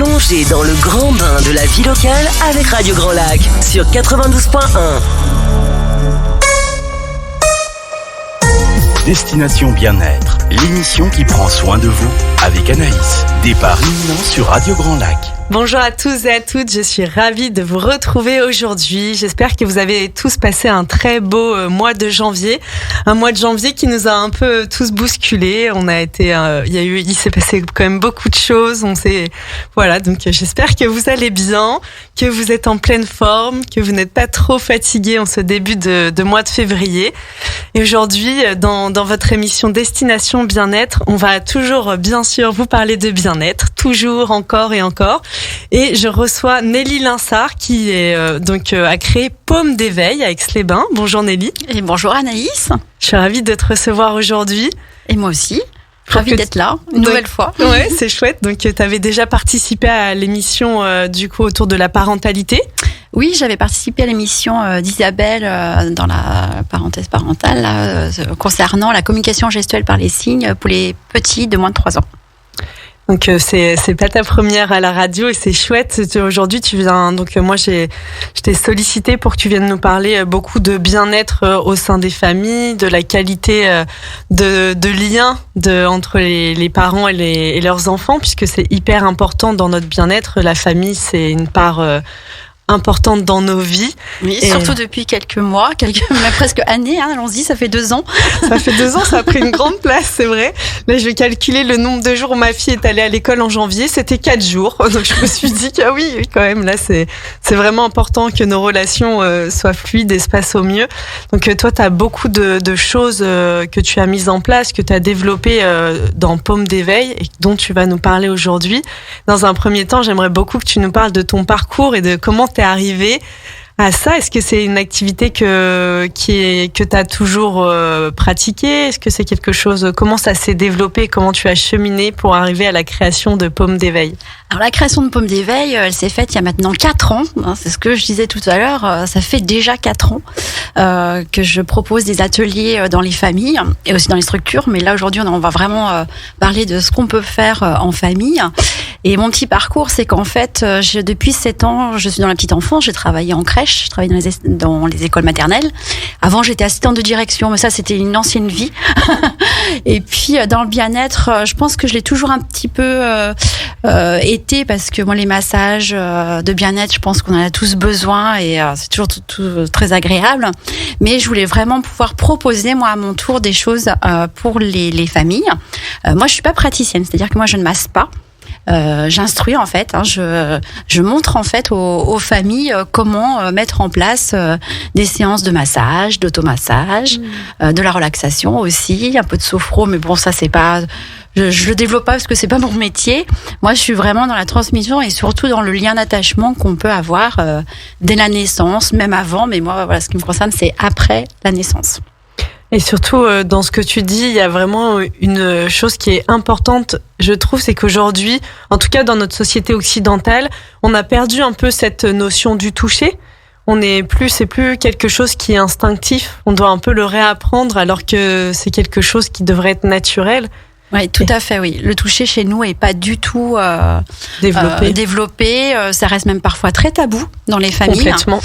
Plongez dans le grand bain de la vie locale avec Radio Grand Lac sur 92.1. Destination Bien-être, l'émission qui prend soin de vous avec Anaïs. Départ imminent sur Radio Grand Lac. Bonjour à tous et à toutes, je suis ravie de vous retrouver aujourd'hui. J'espère que vous avez tous passé un très beau mois de janvier. Un mois de janvier qui nous a un peu tous bousculés. Il s'est passé quand même beaucoup de choses. Voilà, donc j'espère que vous allez bien, que vous êtes en pleine forme, que vous n'êtes pas trop fatigués en ce début de mois de février. Et aujourd'hui, dans votre émission Destination Bien-être, on va toujours, bien sûr, vous parler de bien-être, toujours, encore et encore. Et je reçois Nelly Linsart qui a créé Paume d'éveil à Aix-les-Bains. Bonjour Nelly. Et bonjour Anaïs. Je suis ravie de te recevoir aujourd'hui. Et moi aussi. Ravie d'être là, une nouvelle fois. Ouais, c'est chouette. Donc, tu avais déjà participé à l'émission autour de la parentalité. Oui, j'avais participé à l'émission d'Isabelle dans la parenthèse parentale concernant la communication gestuelle par les signes pour les petits de moins de 3 ans. Donc c'est pas ta première à la radio et c'est chouette. Aujourd'hui tu viens, donc moi je t'ai sollicité pour que tu viennes nous parler beaucoup de bien-être au sein des familles, de la qualité de lien entre les parents et leurs enfants, puisque c'est hyper important dans notre bien-être. La famille, c'est une part importante dans nos vies. Oui, surtout depuis quelques mois, même presque années, allons-y, ça fait 2 ans. Ça fait 2 ans, ça a pris une grande place, c'est vrai. Là, je vais calculer le nombre de jours où ma fille est allée à l'école en janvier, c'était 4 jours. Donc, je me suis dit que oui, quand même, là, c'est vraiment important que nos relations soient fluides et se passent au mieux. Donc, toi, tu as beaucoup de choses que tu as mises en place, que tu as développées dans Paume d'éveil et dont tu vas nous parler aujourd'hui. Dans un premier temps, j'aimerais beaucoup que tu nous parles de ton parcours et de comment t'es arrivé à ça. Est-ce que c'est une activité que tu as toujours pratiquée? Est-ce que c'est quelque chose, comment ça s'est développé? Comment tu as cheminé pour arriver à la création de Paume d'éveil? Alors la création de Paume d'éveil, elle s'est faite il y a maintenant 4 ans. C'est ce que je disais tout à l'heure. Ça fait déjà 4 ans que je propose des ateliers dans les familles et aussi dans les structures. Mais là aujourd'hui, on va vraiment parler de ce qu'on peut faire en famille. Et mon petit parcours, c'est qu'en fait, depuis 7 ans, je suis dans la petite enfance. J'ai travaillé en crèche, je travaillais dans les écoles maternelles. Avant, j'étais assistante de direction, mais ça, c'était une ancienne vie. Et puis, dans le bien-être, je pense que je l'ai toujours un petit peu été, parce que moi, les massages de bien-être, je pense qu'on en a tous besoin et c'est toujours tout très agréable. Mais je voulais vraiment pouvoir proposer, moi, à mon tour, des choses pour les familles. Moi, je suis pas praticienne, c'est-à-dire que moi, je ne masse pas. J'instruis en fait, je montre en fait aux familles comment mettre en place des séances de massage, d'automassage, de la relaxation aussi, un peu de sophro, mais bon ça c'est pas, je le développe pas parce que c'est pas mon métier. Moi je suis vraiment dans la transmission et surtout dans le lien d'attachement qu'on peut avoir dès la naissance, même avant, mais moi voilà, ce qui me concerne c'est après la naissance. Et surtout, dans ce que tu dis, il y a vraiment une chose qui est importante, je trouve, c'est qu'aujourd'hui, en tout cas dans notre société occidentale, on a perdu un peu cette notion du toucher. C'est plus quelque chose qui est instinctif. On doit un peu le réapprendre alors que c'est quelque chose qui devrait être naturel. Oui, tout à fait, oui. Le toucher chez nous est pas du tout développé. Ça reste même parfois très tabou dans les familles. Complètement.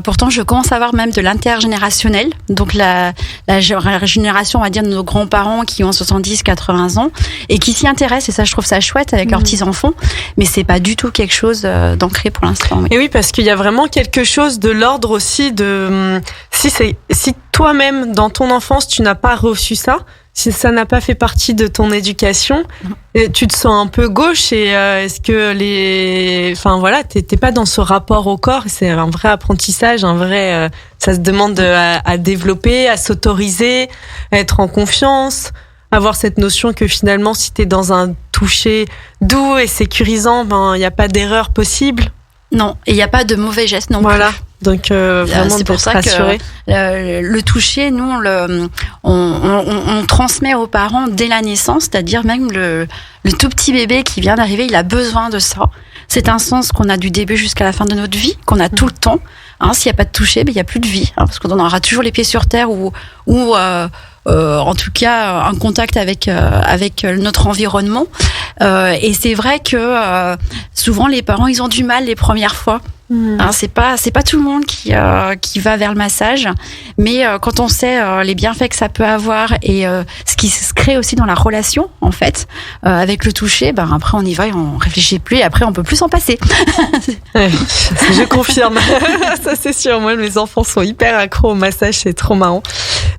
Pourtant, je commence à voir même de l'intergénérationnel. Donc, la génération, on va dire, de nos grands-parents qui ont 70, 80 ans et qui s'y intéressent. Et ça, je trouve ça chouette avec leurs petits-enfants. Mais c'est pas du tout quelque chose d'ancré pour l'instant. Oui. Et oui, parce qu'il y a vraiment quelque chose de l'ordre aussi de... Si toi-même, dans ton enfance, tu n'as pas reçu ça, si ça n'a pas fait partie de ton éducation, tu te sens un peu gauche et est-ce que enfin voilà, t'es pas dans ce rapport au corps. C'est un vrai apprentissage, ça se demande à développer, à s'autoriser, à être en confiance, avoir cette notion que finalement, si t'es dans un toucher doux et sécurisant, il y a pas d'erreur possible. Non, et il n'y a pas de mauvais gestes non plus. Voilà. Donc vraiment c'est pour ça rassuré. Que le toucher, nous on transmet aux parents dès la naissance, c'est-à-dire même le tout petit bébé qui vient d'arriver, il a besoin de ça. C'est un sens qu'on a du début jusqu'à la fin de notre vie, qu'on a tout le temps. S'il n'y a pas de toucher, il n'y a plus de vie, parce qu'on aura toujours les pieds sur terre ou en tout cas un contact avec notre environnement. Et c'est vrai que souvent les parents ils ont du mal les premières fois. Hein, c'est pas tout le monde qui va vers le massage, mais quand on sait les bienfaits que ça peut avoir et ce qui se crée aussi dans la relation en fait avec le toucher, après on y va et on réfléchit plus et après on peut plus s'en passer. Ouais, je confirme. Ça c'est sûr, moi mes enfants sont hyper accros au massage, c'est trop marrant.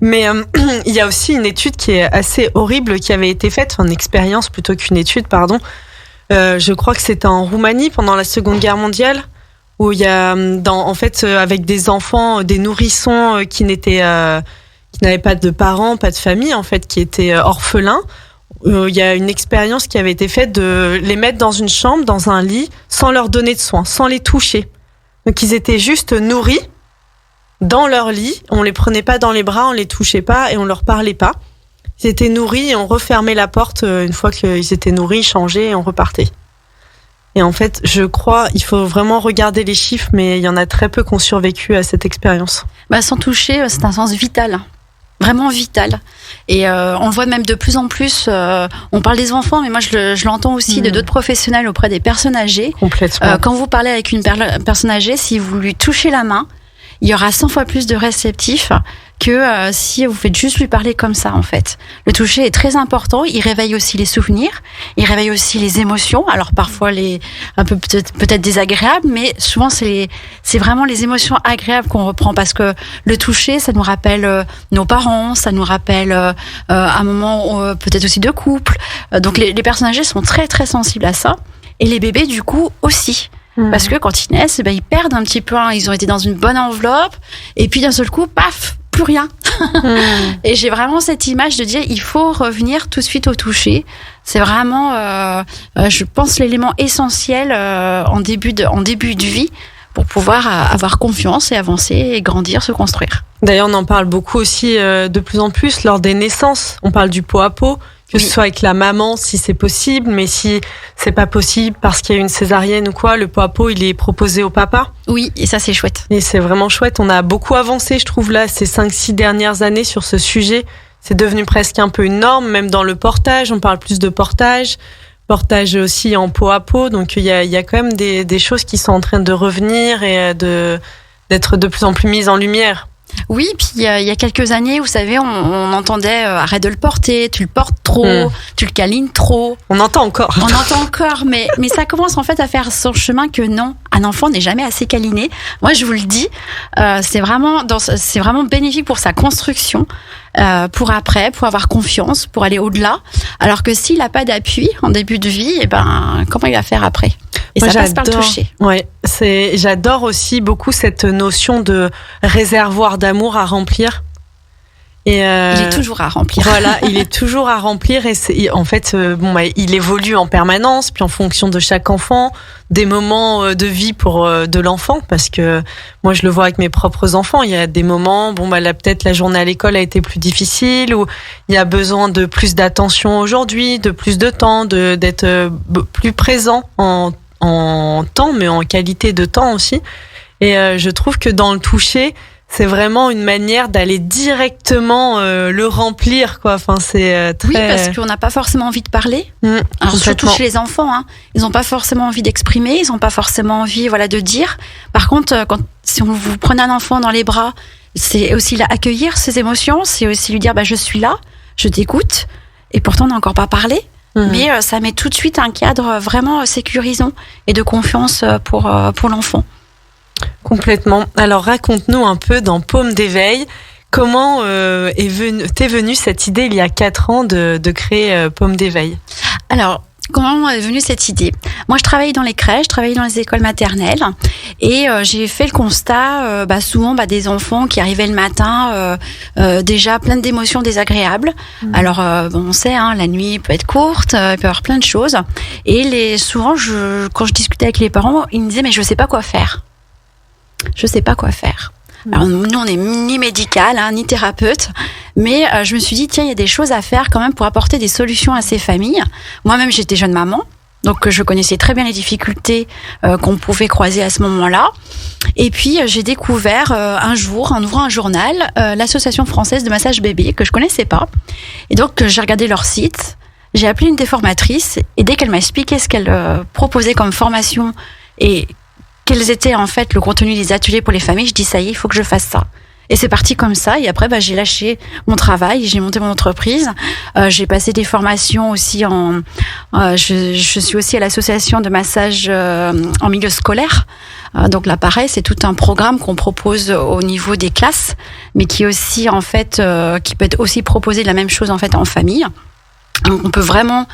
Mais il y a aussi une étude qui est assez horrible qui avait été faite, une expérience plutôt qu'une étude, pardon. Je crois que c'était en Roumanie pendant la Seconde Guerre mondiale, où il y a, avec des enfants, des nourrissons qui n'avaient pas de parents, pas de famille, en fait, qui étaient orphelins. Il y a une expérience qui avait été faite de les mettre dans une chambre, dans un lit, sans leur donner de soins, sans les toucher. Donc ils étaient juste nourris dans leur lit. On les prenait pas dans les bras, on les touchait pas et on leur parlait pas. Ils étaient nourris et on refermait la porte une fois qu'ils étaient nourris, changés et on repartait. Et en fait, je crois, il faut vraiment regarder les chiffres, mais il y en a très peu qui ont survécu à cette expérience. Sans toucher, c'est un sens vital. Vraiment vital. Et on le voit même de plus en plus. On parle des enfants, mais moi je l'entends aussi de d'autres professionnels auprès des personnes âgées. Complètement. Quand vous parlez avec une personne âgée, si vous lui touchez la main, il y aura 100 fois plus de réceptifs que si vous faites juste lui parler comme ça, en fait. Le toucher est très important. Il réveille aussi les souvenirs. Il réveille aussi les émotions. Alors, parfois, un peu peut-être désagréables, mais souvent, c'est vraiment les émotions agréables qu'on reprend parce que le toucher, ça nous rappelle nos parents, ça nous rappelle un moment peut-être aussi de couple. Donc, les personnes âgées sont très, très sensibles à ça. Et les bébés, du coup, aussi. Parce que quand ils naissent, ils perdent un petit peu. Ils ont été dans une bonne enveloppe. Et puis, d'un seul coup, paf, plus rien. Et j'ai vraiment cette image de dire, il faut revenir tout de suite au toucher. C'est vraiment, je pense, l'élément essentiel en début de vie pour pouvoir avoir confiance et avancer et grandir, se construire. D'ailleurs, on en parle beaucoup aussi de plus en plus lors des naissances. On parle du pot à pot. Que ce soit avec la maman, si c'est possible, mais si c'est pas possible parce qu'il y a une césarienne ou quoi, le pot à pot, il est proposé au papa. Oui, et ça, c'est chouette. Et c'est vraiment chouette. On a beaucoup avancé, je trouve, là, ces 5-6 dernières années sur ce sujet. C'est devenu presque un peu une norme, même dans le portage. On parle plus de portage aussi en pot à pot. Donc, il y a quand même des choses qui sont en train de revenir et d'être de plus en plus mises en lumière. Oui, puis il y a quelques années, vous savez, on entendait arrête de le porter, tu le portes trop, tu le câlines trop. On entend encore. On entend encore, mais ça commence en fait à faire son chemin que non, un enfant n'est jamais assez câliné. Moi, je vous le dis, c'est vraiment bénéfique pour sa construction, pour après, pour avoir confiance, pour aller au-delà. Alors que s'il n'a pas d'appui en début de vie, comment il va faire après ? Et moi, ça passe par le toucher. Ouais, j'adore aussi beaucoup cette notion de réservoir d'amour à remplir. Et il est toujours à remplir. Voilà, il est toujours à remplir et en fait, il évolue en permanence, puis en fonction de chaque enfant, des moments de vie de l'enfant, parce que moi je le vois avec mes propres enfants. Il y a des moments, là peut-être la journée à l'école a été plus difficile, ou il y a besoin de plus d'attention aujourd'hui, de plus de temps, d'être plus présent en temps, mais en qualité de temps aussi. Et je trouve que dans le toucher, c'est vraiment une manière d'aller directement le remplir, quoi. Enfin, c'est très... Oui, parce qu'on n'a pas forcément envie de parler. Alors, surtout chez les enfants, ils n'ont pas forcément envie d'exprimer, ils n'ont pas forcément envie, de dire. Par contre, si vous prenez un enfant dans les bras, c'est aussi accueillir ses émotions, c'est aussi lui dire, je suis là, je t'écoute, et pourtant on n'a encore pas parlé. Mais ça met tout de suite un cadre vraiment sécurisant et de confiance pour l'enfant. Complètement. Alors raconte-nous un peu dans Paume d'éveil, comment t'es venue cette idée il y a 4 ans de créer Paume d'éveil ? Alors, comment est venue cette idée ? Moi, je travaille dans les crèches, je travaille dans les écoles maternelles et j'ai fait le constat, souvent des enfants qui arrivaient le matin déjà plein d'émotions désagréables. Alors, on sait, la nuit peut être courte, il peut y avoir plein de choses. Et souvent, quand je discutais avec les parents, ils me disaient « mais je sais pas quoi faire ». Je sais pas quoi faire. Alors nous, on n'est ni médical, ni thérapeute, mais je me suis dit, tiens, il y a des choses à faire quand même pour apporter des solutions à ces familles. Moi-même, j'étais jeune maman, Donc je connaissais très bien les difficultés qu'on pouvait croiser à ce moment-là. Et puis j'ai découvert un jour, en ouvrant un journal, l'association française de massage bébé que je connaissais pas. Et donc j'ai regardé leur site, j'ai appelé une des formatrices et dès qu'elle m'a expliqué ce qu'elle proposait comme formation et quels étaient en fait le contenu des ateliers pour les familles, je dis ça y est, il faut que je fasse ça. Et c'est parti comme ça. Et après, j'ai lâché mon travail, j'ai monté mon entreprise. J'ai passé des formations aussi je suis aussi à l'association de massage en milieu scolaire. Donc là, pareil, c'est tout un programme qu'on propose au niveau des classes, mais qui est aussi en fait, qui peut être aussi proposé la même chose en fait en famille. Donc on peut vraiment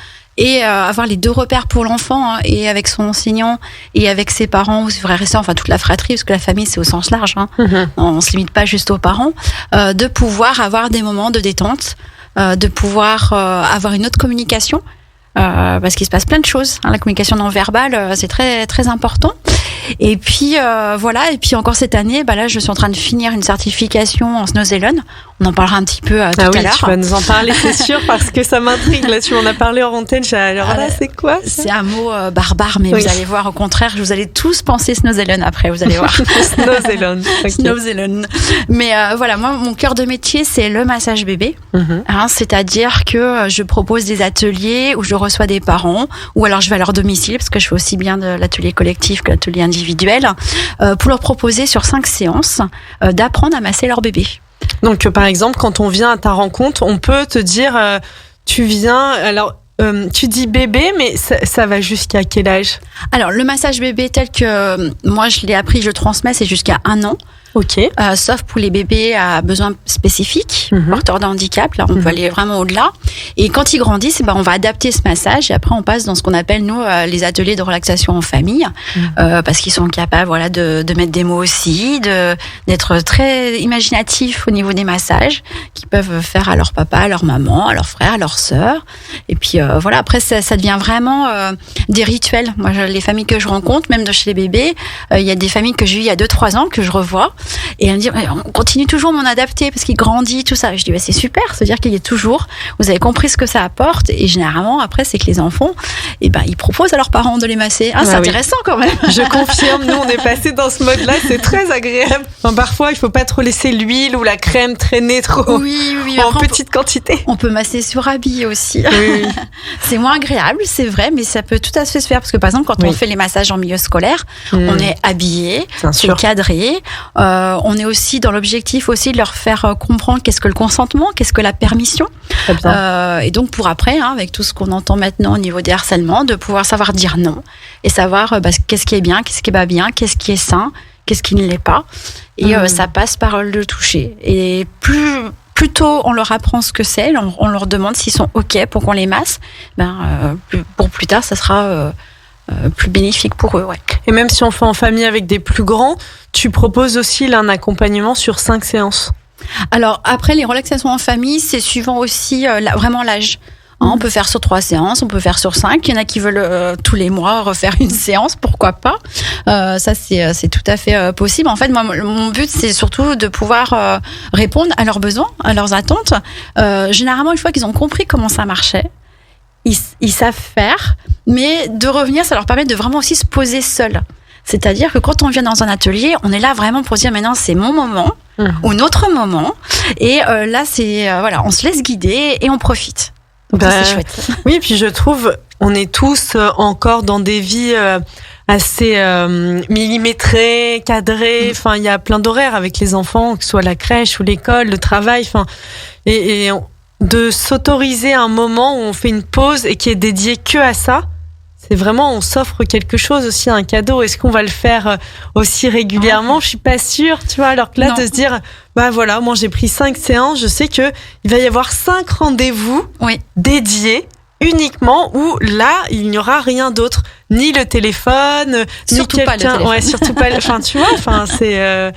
avoir les deux repères pour l'enfant, et avec son enseignant et avec ses parents ou ses frères et sœurs, enfin toute la fratrie, parce que la famille c'est au sens large, on se limite pas juste aux parents, de pouvoir avoir des moments de détente, de pouvoir avoir une autre communication, parce qu'il se passe plein de choses, la communication non verbale, c'est très très important. Et puis voilà, et puis encore cette année, là je suis en train de finir une certification en Snowzellen. On en parlera un petit peu tout à l'heure. Tu vas nous en parler, c'est sûr, parce que ça m'intrigue. Là, tu m'en as parlé en antenne. Alors là, c'est quoi ça? C'est un mot barbare, mais vous allez voir, au contraire, vous allez tous penser Snowzellen après, vous allez voir. Snowzellen. Okay. Snowzellen. Mais voilà, moi, mon cœur de métier, c'est le massage bébé. C'est-à-dire que je propose des ateliers où je reçois des parents, ou alors je vais à leur domicile, parce que je fais aussi bien de l'atelier collectif que l'atelier individuel, pour leur proposer sur 5 séances d'apprendre à masser leur bébé. Donc, par exemple, quand on vient à ta rencontre, on peut te dire, tu viens, alors, tu dis bébé, mais ça va jusqu'à quel âge? Alors, le massage bébé tel que moi je l'ai appris, je transmets, c'est jusqu'à 1 an. Ok. Sauf pour les bébés à besoins spécifiques, porteurs de handicap, là on peut aller vraiment au-delà. Et quand ils grandissent, on va adapter ce massage et après on passe dans ce qu'on appelle nous les ateliers de relaxation en famille, parce qu'ils sont capables de mettre des mots aussi, d'être très imaginatifs au niveau des massages qu'ils peuvent faire à leur papa, à leur maman, à leur frère, à leur sœur. Et puis voilà, après ça devient vraiment des rituels. Moi les familles que je rencontre, même de chez les bébés, il y a des familles que j'ai eues il y a 2-3 ans que je revois. Et elle me dit, on continue toujours m'en adapter parce qu'il grandit, tout ça. Je dis, c'est super, c'est-à-dire qu'il y a toujours, vous avez compris ce que ça apporte. Et généralement, après, c'est que les enfants, ils proposent à leurs parents de les masser. C'est intéressant quand même. Je confirme, nous, on est passé dans ce mode-là, c'est très agréable. Parfois, il faut pas trop laisser l'huile ou la crème traîner trop en après, petite quantité. On peut masser sur habit aussi. Oui. C'est moins agréable, c'est vrai, mais ça peut tout à fait se faire. Parce que par exemple, quand on fait les massages en milieu scolaire, on est habillé, c'est cadré. On est aussi dans l'objectif aussi de leur faire comprendre qu'est-ce que le consentement, qu'est-ce que la permission. Et donc pour après, avec tout ce qu'on entend maintenant au niveau des harcèlements, de pouvoir savoir dire non et savoir qu'est-ce qui est bien, qu'est-ce qui est pas bien, qu'est-ce qui est sain, qu'est-ce qui ne l'est pas. Et ça passe par le toucher. Et plus tôt on leur apprend ce que c'est, on leur demande s'ils sont OK pour qu'on les masse, pour plus tard, ça sera plus bénéfique pour eux. Ouais. Et même si on fait en famille avec des plus grands, tu proposes aussi un accompagnement sur 5 séances. Alors après, les relaxations en famille, c'est suivant aussi vraiment l'âge. On peut faire sur 3 séances, on peut faire sur 5. Il y en a qui veulent tous les mois refaire une séance, pourquoi pas. Ça, c'est tout à fait possible. En fait, moi, mon but, c'est surtout de pouvoir répondre à leurs besoins, à leurs attentes. Généralement, une fois qu'ils ont compris comment ça marchait, ils savent faire, mais de revenir, ça leur permet de vraiment aussi se poser seuls. C'est-à-dire que quand on vient dans un atelier, on est là vraiment pour dire maintenant c'est mon moment ou notre moment, et là c'est on se laisse guider et on profite. Donc ça, c'est chouette. Oui, et puis je trouve on est tous encore dans des vies assez millimétrées, cadrées. Enfin, il y a plein d'horaires avec les enfants, que ce soit la crèche ou l'école, le travail. Enfin, de s'autoriser un moment où on fait une pause et qui est dédié que à ça, c'est vraiment, on s'offre quelque chose aussi, un cadeau. Est-ce qu'on va le faire aussi régulièrement? Je suis pas sûre, tu vois. Alors que là, de se dire, moi j'ai pris 5 séances, je sais que il va y avoir 5 rendez-vous dédiés uniquement où là, il n'y aura rien d'autre, ni le téléphone, surtout ni quelqu'un. Pas le téléphone. Ouais, surtout pas. Enfin, tu vois. Enfin, c'est.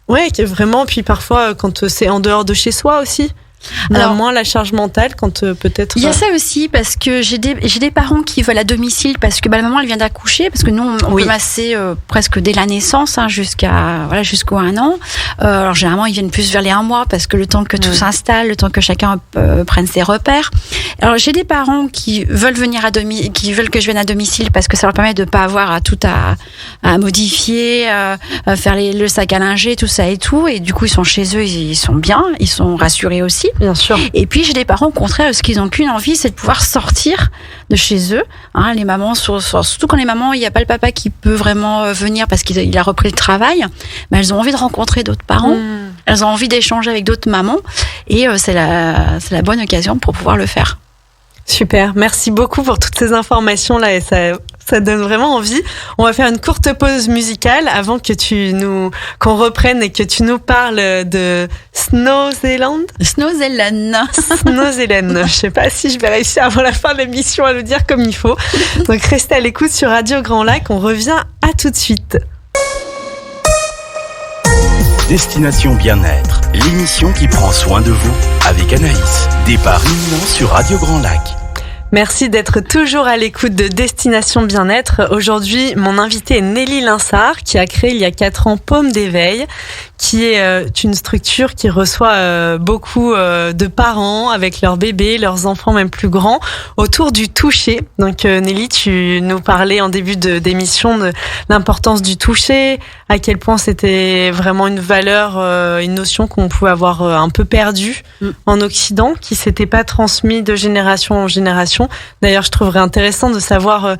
Ouais, vraiment. Puis parfois, quand c'est en dehors de chez soi aussi. Alors, moins la charge mentale quand peut-être. Il y a ça aussi parce que j'ai des parents qui veulent à domicile parce que la maman elle vient d'accoucher, parce que nous on peut masser presque dès la naissance jusqu'au 1 an. Alors généralement ils viennent plus vers les 1 mois parce que le temps que tout s'installe, le temps que chacun prenne ses repères. Alors j'ai des parents qui veulent qui veulent que je vienne à domicile parce que ça leur permet de pas avoir à modifier, faire le sac à linger, tout ça et tout, et du coup ils sont chez eux, ils sont bien, ils sont rassurés aussi. Bien sûr. Et puis j'ai des parents au contraire, ce qu'ils n'ont qu'une envie, c'est de pouvoir sortir de chez eux. Les mamans, surtout quand les mamans, il n'y a pas le papa qui peut vraiment venir parce qu'il a repris le travail, mais elles ont envie de rencontrer d'autres parents, elles ont envie d'échanger avec d'autres mamans, et c'est la bonne occasion pour pouvoir le faire. Super, merci beaucoup pour toutes ces informations là, et ça donne vraiment envie. On va faire une courte pause musicale avant que qu'on reprenne et que tu nous parles de Snowzealand. Snowzealand. Je sais pas si je vais réussir avant la fin de l'émission à le dire comme il faut. Donc restez à l'écoute sur Radio Grand Lac. On revient à tout de suite. Destination Bien-être, l'émission qui prend soin de vous avec Anaïs. Départ imminent sur Radio Grand Lac. Merci d'être toujours à l'écoute de Destination Bien-être. Aujourd'hui, mon invitée est Nelly Linsart, qui a créé il y a 4 ans Paume d'éveil, qui est une structure qui reçoit beaucoup de parents avec leurs bébés, leurs enfants même plus grands, autour du toucher. Donc Nelly, tu nous parlais en début d'émission de l'importance du toucher, à quel point c'était vraiment une valeur, une notion qu'on pouvait avoir un peu perdue en Occident, qui s'était pas transmise de génération en génération. D'ailleurs, je trouverais intéressant de savoir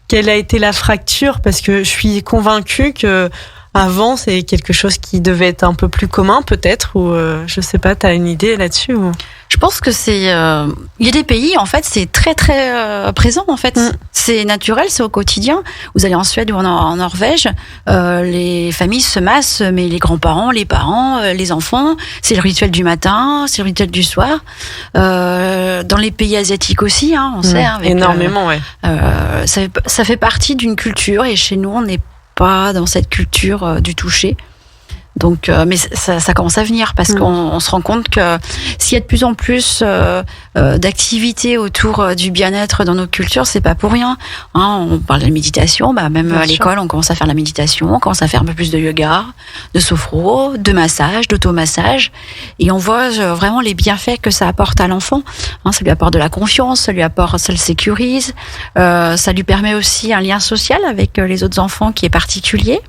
quelle a été la fracture, parce que je suis convaincue que avant, c'est quelque chose qui devait être un peu plus commun, peut-être, ou je sais pas, t'as une idée là-dessus ou... Je pense que il y a des pays, en fait, c'est très très présent, en fait. C'est naturel, c'est au quotidien. Vous allez en Suède ou en Norvège, les familles se massent, mais les grands-parents, les parents, les enfants, c'est le rituel du matin, c'est le rituel du soir. Dans les pays asiatiques aussi, on sait. Avec, énormément, ça fait partie d'une culture, et chez nous, on n'est pas dans cette culture du toucher. Donc, mais ça commence à venir, parce qu'on se rend compte que s'il y a de plus en plus d'activités autour du bien-être dans nos cultures, c'est pas pour rien. On parle de la méditation, même bien à l'école, on commence à faire de la méditation, on commence à faire un peu plus de yoga, de sophro, de massage, d'automassage, et on voit vraiment les bienfaits que ça apporte à l'enfant. Ça lui apporte de la confiance, ça le sécurise, ça lui permet aussi un lien social avec les autres enfants qui est particulier.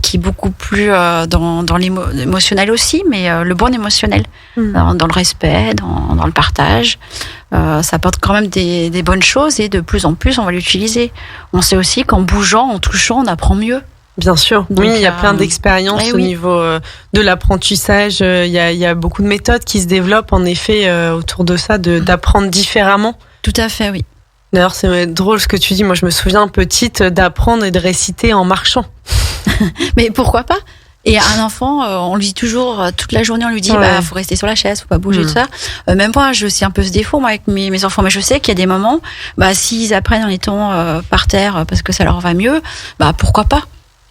Qui est beaucoup plus dans l'émotionnel aussi, mais le bon émotionnel, dans le respect, dans le partage. Ça apporte quand même des bonnes choses, et de plus en plus on va l'utiliser. On sait aussi qu'en bougeant, en touchant, on apprend mieux. Bien sûr, donc, il y a plein d'expériences au niveau de l'apprentissage. Il y a beaucoup de méthodes qui se développent en effet autour de ça, d'apprendre différemment. Tout à fait, oui. D'ailleurs, c'est drôle ce que tu dis. Moi, je me souviens petite d'apprendre et de réciter en marchant. Mais pourquoi pas ? Et un enfant, on lui dit toujours, toute la journée, on lui dit, faut rester sur la chaise, faut pas bouger, tout ça. Même moi, j'ai aussi un peu ce défaut, moi, avec mes enfants. Mais je sais qu'il y a des moments, s'ils apprennent en étant par terre parce que ça leur va mieux, pourquoi pas ?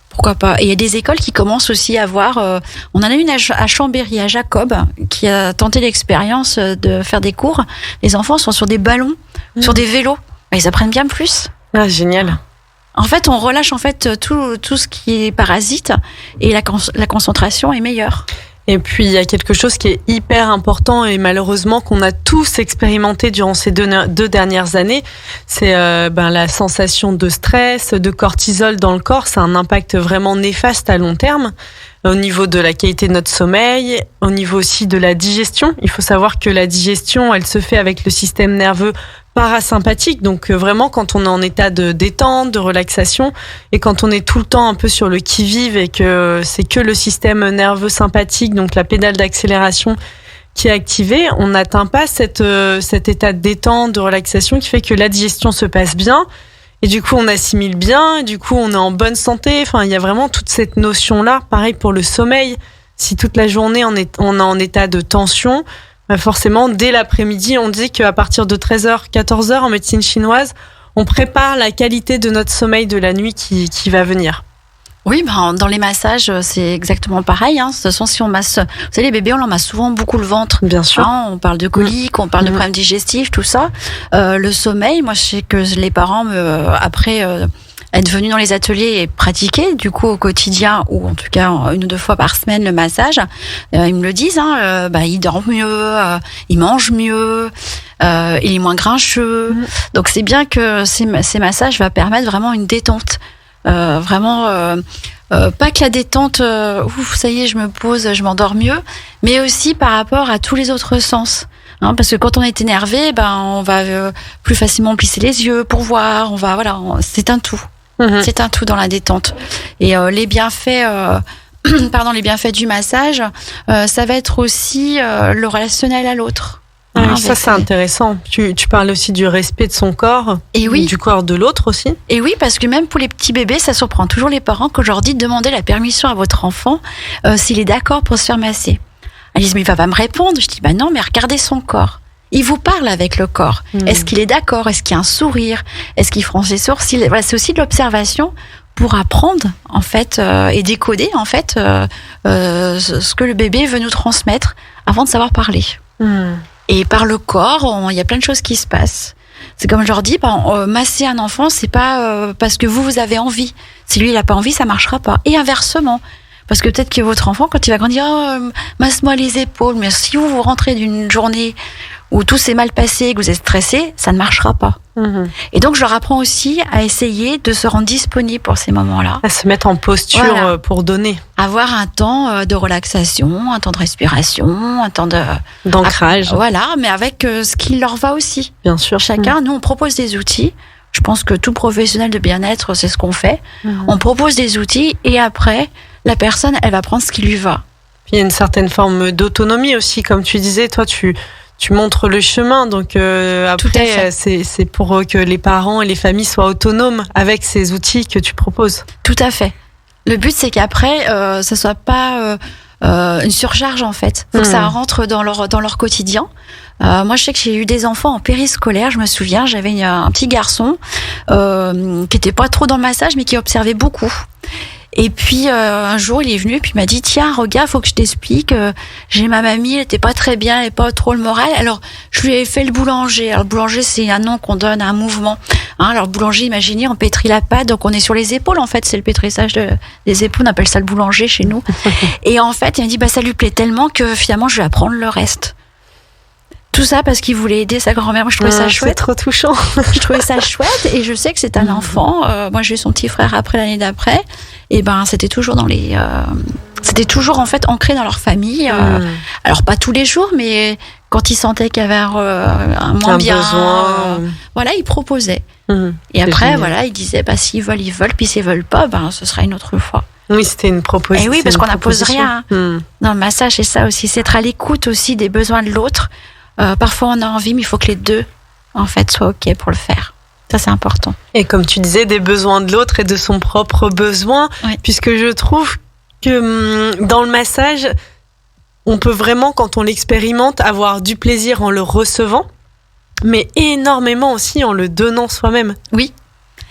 Pourquoi pas ? Et il y a des écoles qui commencent aussi à avoir... on en a une à Chambéry, à Jacob, qui a tenté l'expérience de faire des cours. Les enfants sont sur des ballons, sur des vélos. Ils apprennent bien plus. Ah, génial. En fait, on relâche tout ce qui est parasite, et la concentration est meilleure. Et puis, il y a quelque chose qui est hyper important, et malheureusement qu'on a tous expérimenté durant ces deux dernières années, c'est la sensation de stress, de cortisol dans le corps. C'est un impact vraiment néfaste à long terme, au niveau de la qualité de notre sommeil, au niveau aussi de la digestion. Il faut savoir que la digestion, elle se fait avec le système nerveux parasympathique, donc vraiment quand on est en état de détente, de relaxation, et quand on est tout le temps un peu sur le qui-vive et que c'est que le système nerveux sympathique, donc la pédale d'accélération qui est activée, on n'atteint pas cet état de détente, de relaxation qui fait que la digestion se passe bien, et du coup on assimile bien, et du coup on est en bonne santé. Enfin, il y a vraiment toute cette notion-là. Pareil pour le sommeil, si toute la journée on est en état de tension, forcément, dès l'après-midi, on dit qu'à partir de 13h, 14h en médecine chinoise, on prépare la qualité de notre sommeil de la nuit qui va venir. Oui, dans les massages, c'est exactement pareil. De toute façon, si on masse, vous savez, les bébés, on leur masse souvent beaucoup le ventre. Bien sûr. On parle de coliques, on parle de problèmes digestifs, tout ça. Le sommeil, moi, je sais que les parents, après être venus dans les ateliers et pratiquer, du coup, au quotidien, ou en tout cas 1 ou 2 fois par semaine, le massage, ils me le disent, ils dorment mieux, ils mangent mieux, il est moins grincheux. Donc, c'est bien que ces massages vont permettre vraiment une détente. Vraiment pas que la détente ça y est, je me pose, je m'endors mieux, mais aussi par rapport à tous les autres sens, parce que quand on est énervé, on va plus facilement plisser les yeux pour voir, c'est un tout. C'est un tout dans la détente. Et les bienfaits les bienfaits du massage, ça va être aussi le relationnel à l'autre. Ça, c'est intéressant. Tu parles aussi du respect de son corps, et oui, du corps de l'autre aussi. Et oui, parce que même pour les petits bébés, ça surprend toujours les parents qu'aujourd'hui, demandez la permission à votre enfant s'il est d'accord pour se faire masser. Ils disent, mais il va pas me répondre. Je dis, non, mais regardez son corps. Il vous parle avec le corps. Est-ce qu'il est d'accord? Est-ce qu'il y a un sourire? Est-ce qu'il fronce les sourcils? Voilà, c'est aussi de l'observation pour apprendre, en fait, et décoder, en fait, ce que le bébé veut nous transmettre avant de savoir parler. Et par le corps, il y a plein de choses qui se passent. C'est comme je leur dis, masser un enfant, c'est pas parce que vous avez envie. Si lui, il a pas envie, ça marchera pas. Et inversement. Parce que peut-être que votre enfant, quand il va grandir, masse-moi les épaules. Mais si vous rentrez d'une journée où tout s'est mal passé, que vous êtes stressé, ça ne marchera pas. Et donc, je leur apprends aussi à essayer de se rendre disponible pour ces moments-là. À se mettre en posture pour donner. Avoir un temps de relaxation, un temps de respiration, un temps d'ancrage. Voilà, mais avec ce qui leur va aussi. Bien sûr. Chacun, nous, on propose des outils. Je pense que tout professionnel de bien-être, c'est ce qu'on fait. On propose des outils et après, la personne, elle va prendre ce qui lui va. Puis il y a une certaine forme d'autonomie aussi. Comme tu disais, toi, tu montres le chemin, donc après c'est pour que les parents et les familles soient autonomes avec ces outils que tu proposes. Tout à fait. Le but c'est qu'après ça soit pas une surcharge en fait. Faut que ça rentre dans leur quotidien. Moi je sais que j'ai eu des enfants en périscolaire. Je me souviens, j'avais un petit garçon qui était pas trop dans le massage mais qui observait beaucoup. Et puis un jour il est venu et puis il m'a dit, tiens regarde, faut que je t'explique, j'ai ma mamie, elle était pas très bien, elle est pas trop le moral, alors je lui ai fait le boulanger. Alors le boulanger c'est un nom qu'on donne à un mouvement, alors boulanger, imaginez, on pétrit la pâte, donc on est sur les épaules en fait, c'est le pétrissage des épaules, on appelle ça le boulanger chez nous. Et en fait il m'a dit, ça lui plaît tellement que finalement je vais apprendre le reste. Tout ça parce qu'il voulait aider sa grand-mère. Moi, je trouvais ça chouette. C'est trop touchant. Je trouvais ça chouette et je sais que c'est un enfant. Moi, j'ai eu son petit frère après, l'année d'après. Et c'était toujours c'était toujours en fait ancré dans leur famille. Alors pas tous les jours, mais quand ils sentaient qu'il y avait un moins bien besoin, ils proposaient. Et après, ils disaient, s'ils veulent, ils veulent. Puis s'ils veulent pas, ce sera une autre fois. Oui, c'était une proposition. Et oui, parce qu'on n'impose rien. Dans le massage, c'est ça aussi. C'est être à l'écoute aussi des besoins de l'autre. Parfois on a envie, mais il faut que les deux en fait soient ok pour le faire. Ça c'est important. Et comme tu disais, des besoins de l'autre et de son propre besoin, puisque je trouve que dans le massage, on peut vraiment, quand on l'expérimente, avoir du plaisir en le recevant, mais énormément aussi en le donnant soi-même. Oui.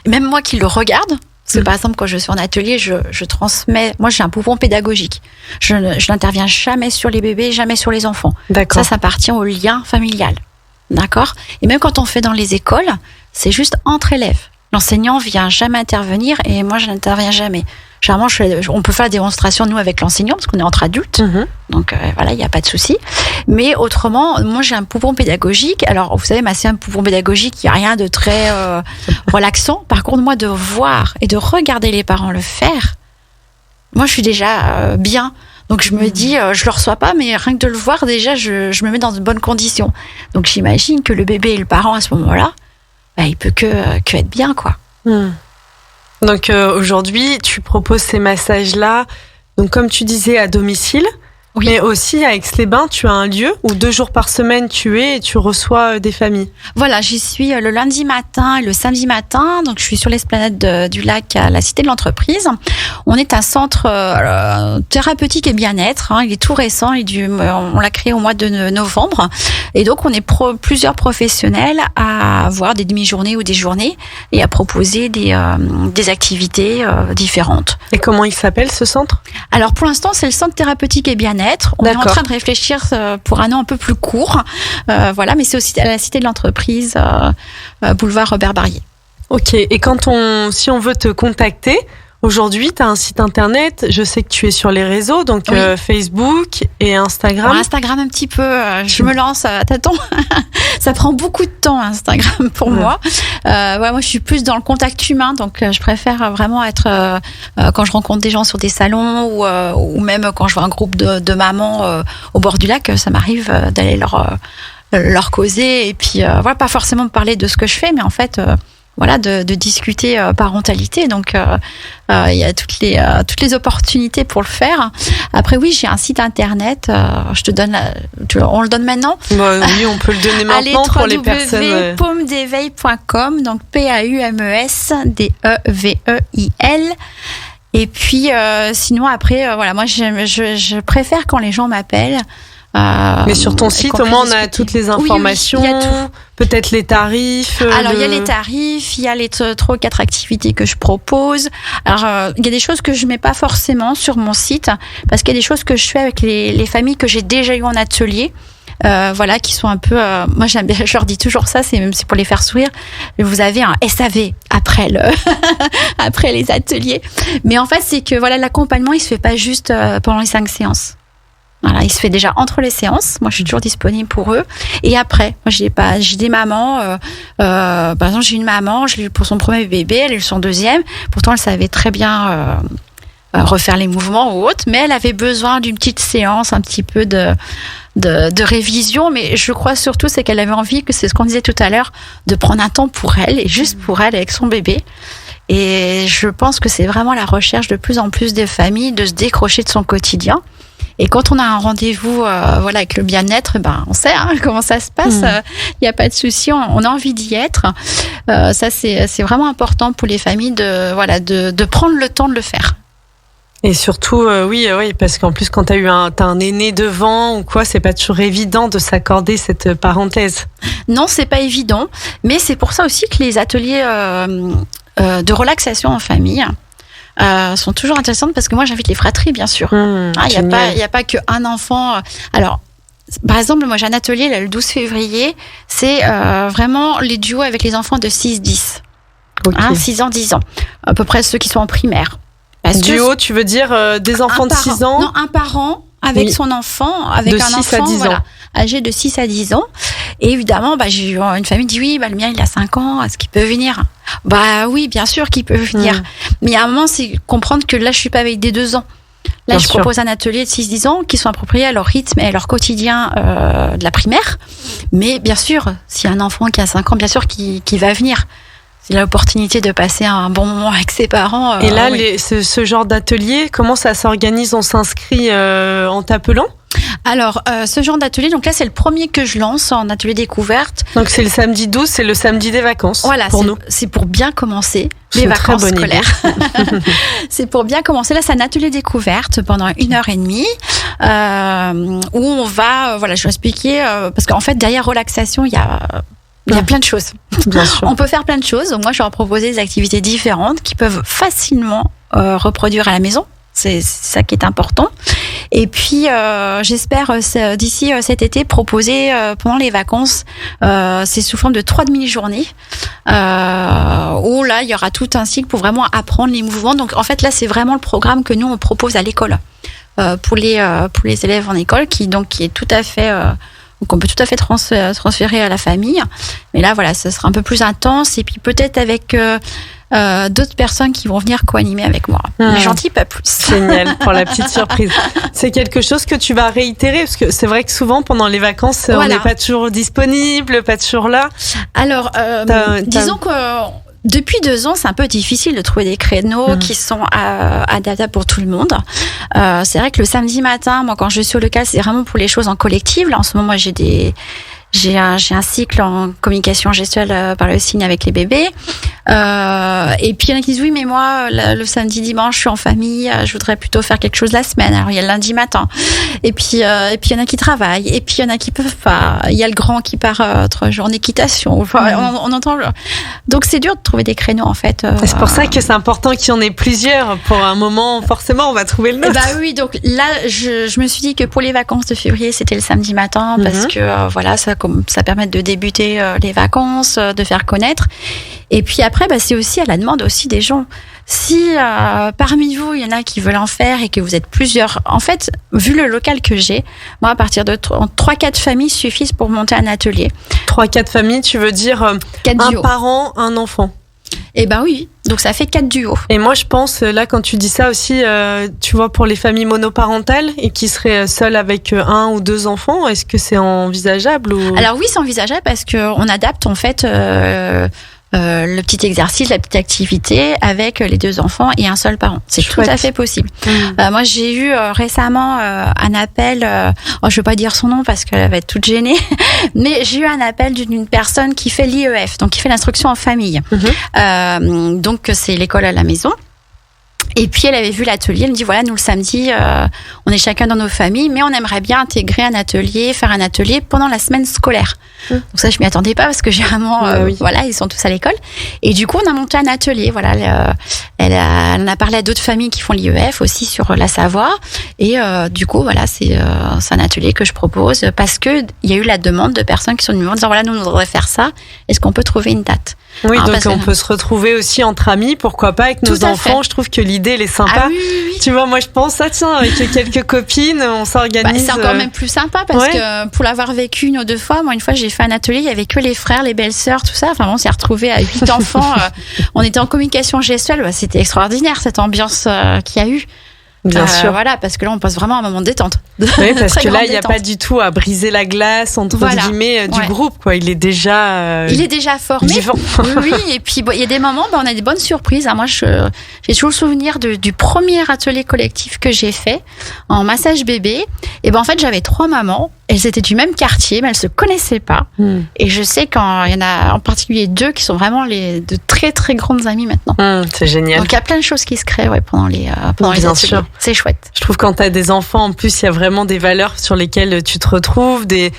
Même moi qui le regarde. Parce que par exemple, quand je suis en atelier, je transmets. Moi, j'ai un poupon pédagogique. Je n'interviens jamais sur les bébés, jamais sur les enfants. D'accord. Ça appartient au lien familial. D'accord. Et même quand on fait dans les écoles, c'est juste entre élèves. L'enseignant vient jamais intervenir et moi, je n'interviens jamais. Généralement, on peut faire la démonstration, nous, avec l'enseignant, parce qu'on est entre adultes. Donc, il n'y a pas de souci. Mais autrement, moi, j'ai un poupon pédagogique. Alors, vous savez, c'est un poupon pédagogique, il n'y a rien de très relaxant. Par contre, moi, de voir et de regarder les parents le faire, moi, je suis déjà bien. Donc, je me dis, je le reçois pas, mais rien que de le voir, déjà, je me mets dans de bonnes conditions. Donc, j'imagine que le bébé et le parent, à ce moment-là, il peut que être bien, quoi. Donc aujourd'hui, tu proposes ces massages-là, donc comme tu disais, à domicile. Oui. Mais aussi à Aix-les-Bains, tu as un lieu où 2 jours par semaine tu es et tu reçois des familles. Voilà, j'y suis le lundi matin et le samedi matin. Donc, je suis sur l'esplanade du lac à la Cité de l'Entreprise. On est un centre thérapeutique et bien-être. Il est tout récent. On l'a créé au mois de novembre. Et donc, on est plusieurs professionnels à avoir des demi-journées ou des journées et à proposer des activités différentes. Et comment il s'appelle ce centre ? Alors, pour l'instant, c'est le centre thérapeutique et bien-être. On est en train de réfléchir pour un an un peu plus court. Voilà, mais c'est aussi à la Cité de l'Entreprise, boulevard Robert Barrier. Ok, et si on veut te contacter, aujourd'hui, tu as un site internet, je sais que tu es sur les réseaux, donc oui. Facebook et Instagram. Alors, Instagram un petit peu, je me lance à tâtons. Ça prend beaucoup de temps, Instagram, pour moi. Moi, je suis plus dans le contact humain, donc je préfère vraiment être, quand je rencontre des gens sur des salons ou même quand je vois un groupe de mamans au bord du lac, ça m'arrive d'aller leur causer et puis voilà, pas forcément me parler de ce que je fais, mais en fait voilà, de discuter parentalité. Donc il y a toutes les opportunités pour le faire. Après oui, j'ai un site internet, on le donne maintenant. Oui, on peut le donner maintenant pour les personnes. Paumedéveil.com, donc PAUMESDEVEIL. Et puis sinon après voilà, moi je préfère quand les gens m'appellent. Mais sur ton site, au moins, on a toutes les informations. Oui, il y a tout. Peut-être les tarifs. Alors, il y a les tarifs, il y a les 3 ou 4 activités que je propose. Alors, il y a des choses que je mets pas forcément sur mon site, parce qu'il y a des choses que je fais avec les familles que j'ai déjà eues en atelier. Voilà, qui sont un peu. Moi, j'aime bien. Je leur dis toujours ça. C'est pour les faire sourire. Vous avez un SAV après après les ateliers. Mais en fait, c'est que voilà, l'accompagnement, il se fait pas juste pendant les 5 séances. Voilà, il se fait déjà entre les séances. Moi, je suis toujours disponible pour eux. Et après, moi, j'ai des mamans. Par exemple, j'ai une maman, je l'ai eu pour son premier bébé, elle a eu son deuxième. Pourtant, elle savait très bien refaire les mouvements ou autre, mais elle avait besoin d'une petite séance, un petit peu de révision. Mais je crois surtout, c'est qu'elle avait envie, que c'est ce qu'on disait tout à l'heure, de prendre un temps pour elle et juste pour elle avec son bébé. Et je pense que c'est vraiment la recherche de plus en plus des familles de se décrocher de son quotidien. Et quand on a un rendez-vous voilà, avec le bien-être, on sait comment ça se passe. Il n'y a pas de souci, on a envie d'y être. Ça, c'est vraiment important pour les familles de prendre le temps de le faire. Et surtout, oui, parce qu'en plus, quand t'as un aîné devant ou quoi, c'est pas toujours évident de s'accorder cette parenthèse. Non, c'est pas évident, mais c'est pour ça aussi que les ateliers de relaxation en famille sont toujours intéressantes, parce que moi j'invite les fratries, bien sûr. Il n'y a pas qu'un enfant. Alors, par exemple, moi j'ai un atelier là, le 12 février, c'est vraiment les duos avec les enfants de 6-10. Okay. 6 ans, 10 ans. À peu près ceux qui sont en primaire. Duo, tu veux dire des enfants de 6 ans ? Non, un parent avec son enfant, avec un enfant âgé de 6 à 10 ans. Et évidemment, j'ai eu une famille qui dit oui, le mien il a 5 ans, est-ce qu'il peut venir ? Oui, bien sûr qu'il peut venir. Mais à un moment, c'est comprendre que là, je suis pas avec des 2 ans. Là, je propose un atelier de 6-10 ans qui sont appropriés à leur rythme et à leur quotidien de la primaire. Mais bien sûr, s'il y a un enfant qui a 5 ans, bien sûr qui va venir. C'est l'opportunité de passer un bon moment avec ses parents. Et là, ce genre d'atelier, comment ça s'organise ? On s'inscrit en t'appelant ? Alors, ce genre d'atelier, donc là, c'est le premier que je lance en atelier découverte. Donc, c'est le samedi 12, c'est le samedi des vacances. Voilà, pour nous. C'est pour bien commencer les vacances scolaires. C'est pour bien commencer. Là, c'est un atelier découverte pendant 1h30 où on va, je vais expliquer, parce qu'en fait, derrière relaxation, il y a plein de choses. Bien sûr. On peut faire plein de choses. Donc moi, je leur ai proposé des activités différentes qui peuvent facilement reproduire à la maison. C'est ça qui est important. Et puis, j'espère d'ici cet été proposer pendant les vacances, c'est sous forme de 3 demi-journées, où là, il y aura tout un cycle pour vraiment apprendre les mouvements. Donc, en fait, là, c'est vraiment le programme que nous, on propose à l'école pour les élèves en école, qui est tout à fait... qu'on peut tout à fait transférer à la famille. Mais là, voilà, ça sera un peu plus intense. Et puis peut-être avec d'autres personnes qui vont venir co-animer avec moi. Mais j'en dis pas plus. Génial, pour la petite surprise. C'est quelque chose que tu vas réitérer, parce que c'est vrai que souvent, pendant les vacances, on n'est pas toujours disponible, pas toujours là. Alors, disons que... depuis 2 ans, c'est un peu difficile de trouver des créneaux qui sont adaptables pour tout le monde. C'est vrai que le samedi matin, moi, quand je suis au local, c'est vraiment pour les choses en collective. Là, en ce moment, j'ai un cycle en communication gestuelle par le signe avec les bébés. Et puis il y en a qui disent oui, mais moi le samedi, dimanche, je suis en famille, je voudrais plutôt faire quelque chose la semaine. Alors il y a le lundi matin. Et puis il y en a qui travaillent. Et puis il y en a qui peuvent pas. Il y a le grand qui part 3 jours en équitation. Enfin, on entend. Donc c'est dur de trouver des créneaux en fait. C'est pour ça que c'est important qu'il y en ait plusieurs. Pour un moment, forcément, on va trouver le nôtre. Bah oui. Donc là, je me suis dit que pour les vacances de février, c'était le samedi matin parce que voilà, ça permet de débuter les vacances, de faire connaître. Et puis après, c'est aussi à la demande aussi des gens. Si parmi vous, il y en a qui veulent en faire et que vous êtes plusieurs, en fait, vu le local que j'ai, moi, à partir de 3-4 familles suffisent pour monter un atelier. 3-4 familles, tu veux dire un parent, un enfant? Eh ben oui, donc ça fait 4 duos. Et moi je pense, là quand tu dis ça aussi, tu vois, pour les familles monoparentales et qui seraient seules avec 1 ou 2 enfants, est-ce que c'est envisageable ou... Alors oui, c'est envisageable parce qu'on adapte en fait le petit exercice, la petite activité avec les 2 enfants et un seul parent. C'est chouette. Tout à fait possible. Moi, j'ai eu récemment un appel, je ne vais pas dire son nom parce qu'elle va être toute gênée, mais j'ai eu un appel d'une personne qui fait l'IEF, donc qui fait l'instruction en famille. Donc, c'est l'école à la maison. Et puis elle avait vu l'atelier, elle me dit voilà, nous le samedi, on est chacun dans nos familles, mais on aimerait bien intégrer un atelier, faire un atelier pendant la semaine scolaire. Donc ça, je m'y attendais pas parce que généralement, voilà, ils sont tous à l'école. Et du coup, on a monté un atelier. Voilà, elle en a parlé à d'autres familles qui font l'IEF aussi sur la Savoie. Et du coup, voilà, c'est un atelier que je propose parce que il y a eu la demande de personnes qui sont venues en disant voilà, nous on voudrait faire ça. Est-ce qu'on peut trouver une date? Oui, donc on peut se retrouver aussi entre amis, pourquoi pas, avec nos enfants. Je trouve que l'idée, elle est sympa. Oui. Tu vois, moi, je pense, tiens, avec quelques copines, on s'organise. C'est encore même plus sympa parce que pour l'avoir vécu 1 ou 2 fois, moi, une fois, j'ai fait un atelier, il y avait que les frères, les belles-sœurs, tout ça. Enfin, on s'est retrouvés à 8 enfants. On était en communication gestuelle. C'était extraordinaire, cette ambiance qu'il y a eu. Bien sûr. Voilà, parce que là, on passe vraiment un moment de détente. Oui, parce que là, il n'y a pas du tout à briser la glace, entre guillemets, du groupe, quoi. Il est déjà formé. Vivant. Oui, et puis, il y a des moments, on a des bonnes surprises. Moi, j'ai toujours le souvenir du premier atelier collectif que j'ai fait en massage bébé. Et en fait, j'avais 3 mamans. Elles étaient du même quartier, mais elles se connaissaient pas. Et je sais qu'il y en a en particulier 2 qui sont vraiment de très, très grandes amies maintenant. C'est génial. Donc, il y a plein de choses qui se créent pendant les Bien ateliers. sûr. C'est chouette. Je trouve quand tu as des enfants, en plus, il y a vraiment des valeurs sur lesquelles tu te retrouves, des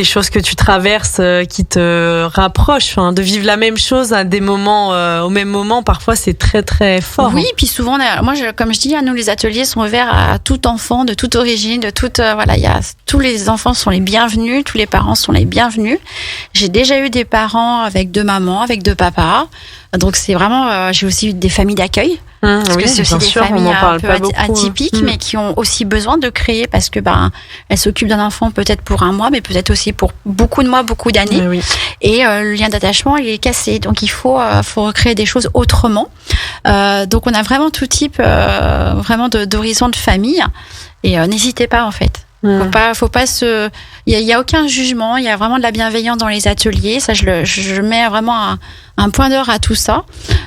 choses que tu traverses qui te rapprochent. De vivre la même chose à des moments, au même moment, parfois, c'est très, très fort. Oui, puis souvent, comme je dis, nous, les ateliers sont ouverts à tout enfant, de toute origine, de toute... tous les enfants sont les bienvenus, tous les parents sont les bienvenus. J'ai déjà eu des parents avec 2 mamans, avec 2 papas. Donc, c'est vraiment... j'ai aussi eu des familles d'accueil. Parce que c'est aussi des familles un peu atypiques, mais qui ont aussi besoin de créer parce que elles s'occupent d'un enfant peut-être pour 1 mois, mais peut-être aussi pour beaucoup de mois, beaucoup d'années. Et le lien d'attachement, il est cassé. Donc il faut recréer des choses autrement. Donc on a vraiment tout type vraiment d'horizon de famille. Et n'hésitez pas en fait. Faut pas il y a aucun jugement, il y a vraiment de la bienveillance dans les ateliers. Ça, je mets vraiment un point d'heure à tout ça.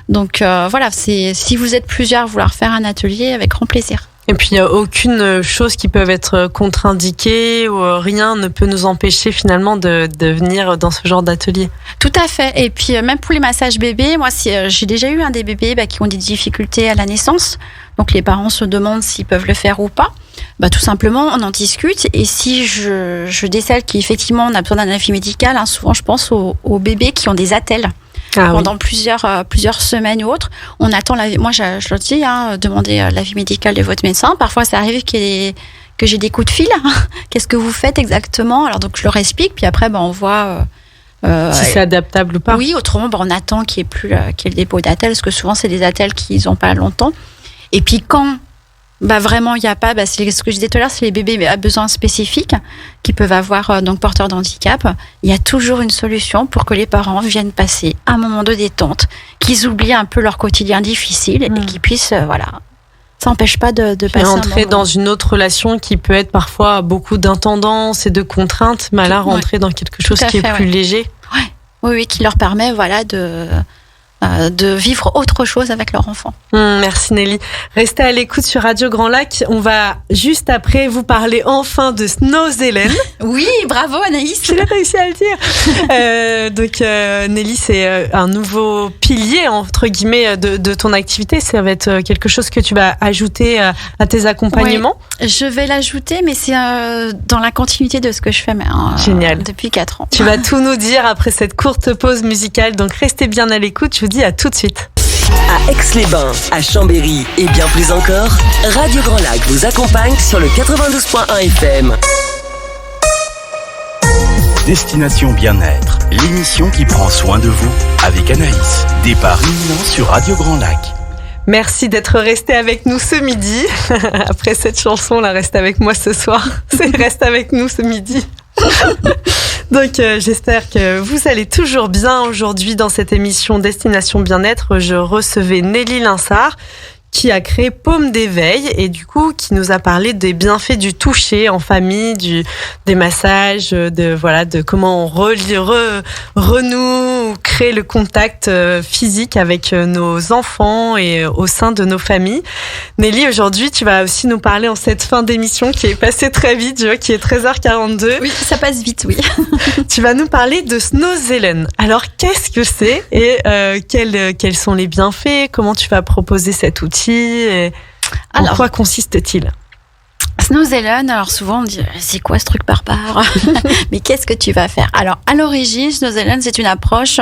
Donc voilà, si vous êtes plusieurs à vouloir faire un atelier, avec grand plaisir. Et puis il n'y a aucune chose qui peut être contre-indiquée ou rien ne peut nous empêcher finalement de venir dans ce genre d'atelier. Tout à fait. Et puis même pour les massages bébés, moi j'ai déjà eu des bébés qui ont des difficultés à la naissance. Donc les parents se demandent s'ils peuvent le faire ou pas. Tout simplement, on en discute. Et si je décèle qu'effectivement on a besoin d'un avis médical, souvent je pense aux bébés qui ont des attelles. Pendant plusieurs semaines ou autres, on attend moi je leur dis, demandez l'avis médical de votre médecin. Parfois ça arrive que j'ai des coups de fil. Qu'est-ce que vous faites exactement? Alors donc je leur explique, puis après on voit si c'est adaptable ou pas. Oui, autrement on attend qu'il y ait le dépôt d'attelles, parce que souvent c'est des attelles qui n'ont pas longtemps. Et puis quand vraiment il n'y a pas, c'est ce que je disais tout à l'heure, c'est les bébés à besoins spécifiques qui peuvent avoir donc porteurs d'handicap. Il y a toujours une solution pour que les parents viennent passer un moment de détente, qu'ils oublient un peu leur quotidien difficile et qu'ils puissent ça n'empêche pas de passer rentrer dans une autre relation qui peut être parfois beaucoup d'intendance et de contraintes, mais là rentrer dans quelque chose qui est plus léger. Oui, qui leur permet de vivre autre chose avec leur enfant. Merci Nelly. Restez à l'écoute sur Radio Grand Lac. On va juste après vous parler enfin de Snowzealand. Oui, bravo Anaïs. J'ai réussi à le dire. Donc Nelly, c'est un nouveau pilier entre guillemets de ton activité. Ça va être quelque chose que tu vas ajouter à tes accompagnements. Oui, je vais l'ajouter, mais c'est dans la continuité de ce que je fais Génial. Depuis 4 ans. Tu vas tout nous dire après cette courte pause musicale. Donc restez bien à l'écoute. Je vous dis à tout de suite. À Aix-les-Bains, à Chambéry et bien plus encore, Radio Grand Lac vous accompagne sur le 92.1 FM. Destination Bien-être, l'émission qui prend soin de vous avec Anaïs. Départ imminent sur Radio Grand Lac. Merci d'être resté avec nous ce midi. Après cette chanson, là, reste avec moi ce soir. C'est reste avec nous ce midi. Donc j'espère que vous allez toujours bien aujourd'hui dans cette émission Destination Bien-être. Je recevais Nelly Linsart qui a créé Paume d'éveil et du coup qui nous a parlé des bienfaits du toucher en famille, des massages, de comment on renoue, crée le contact physique avec nos enfants et au sein de nos familles. Nelly, aujourd'hui, tu vas aussi nous parler en cette fin d'émission qui est passée très vite, je vois qu'il est 13h42. Oui, ça passe vite, oui. Tu vas nous parler de Snowzealand. Alors, qu'est-ce que c'est et quels sont les bienfaits? Comment tu vas proposer cet outil et en quoi consiste-t-il? Snowzealand, alors souvent on me dit c'est quoi ce truc barbare? Mais qu'est-ce que tu vas faire? Alors à l'origine, Snowzealand c'est une approche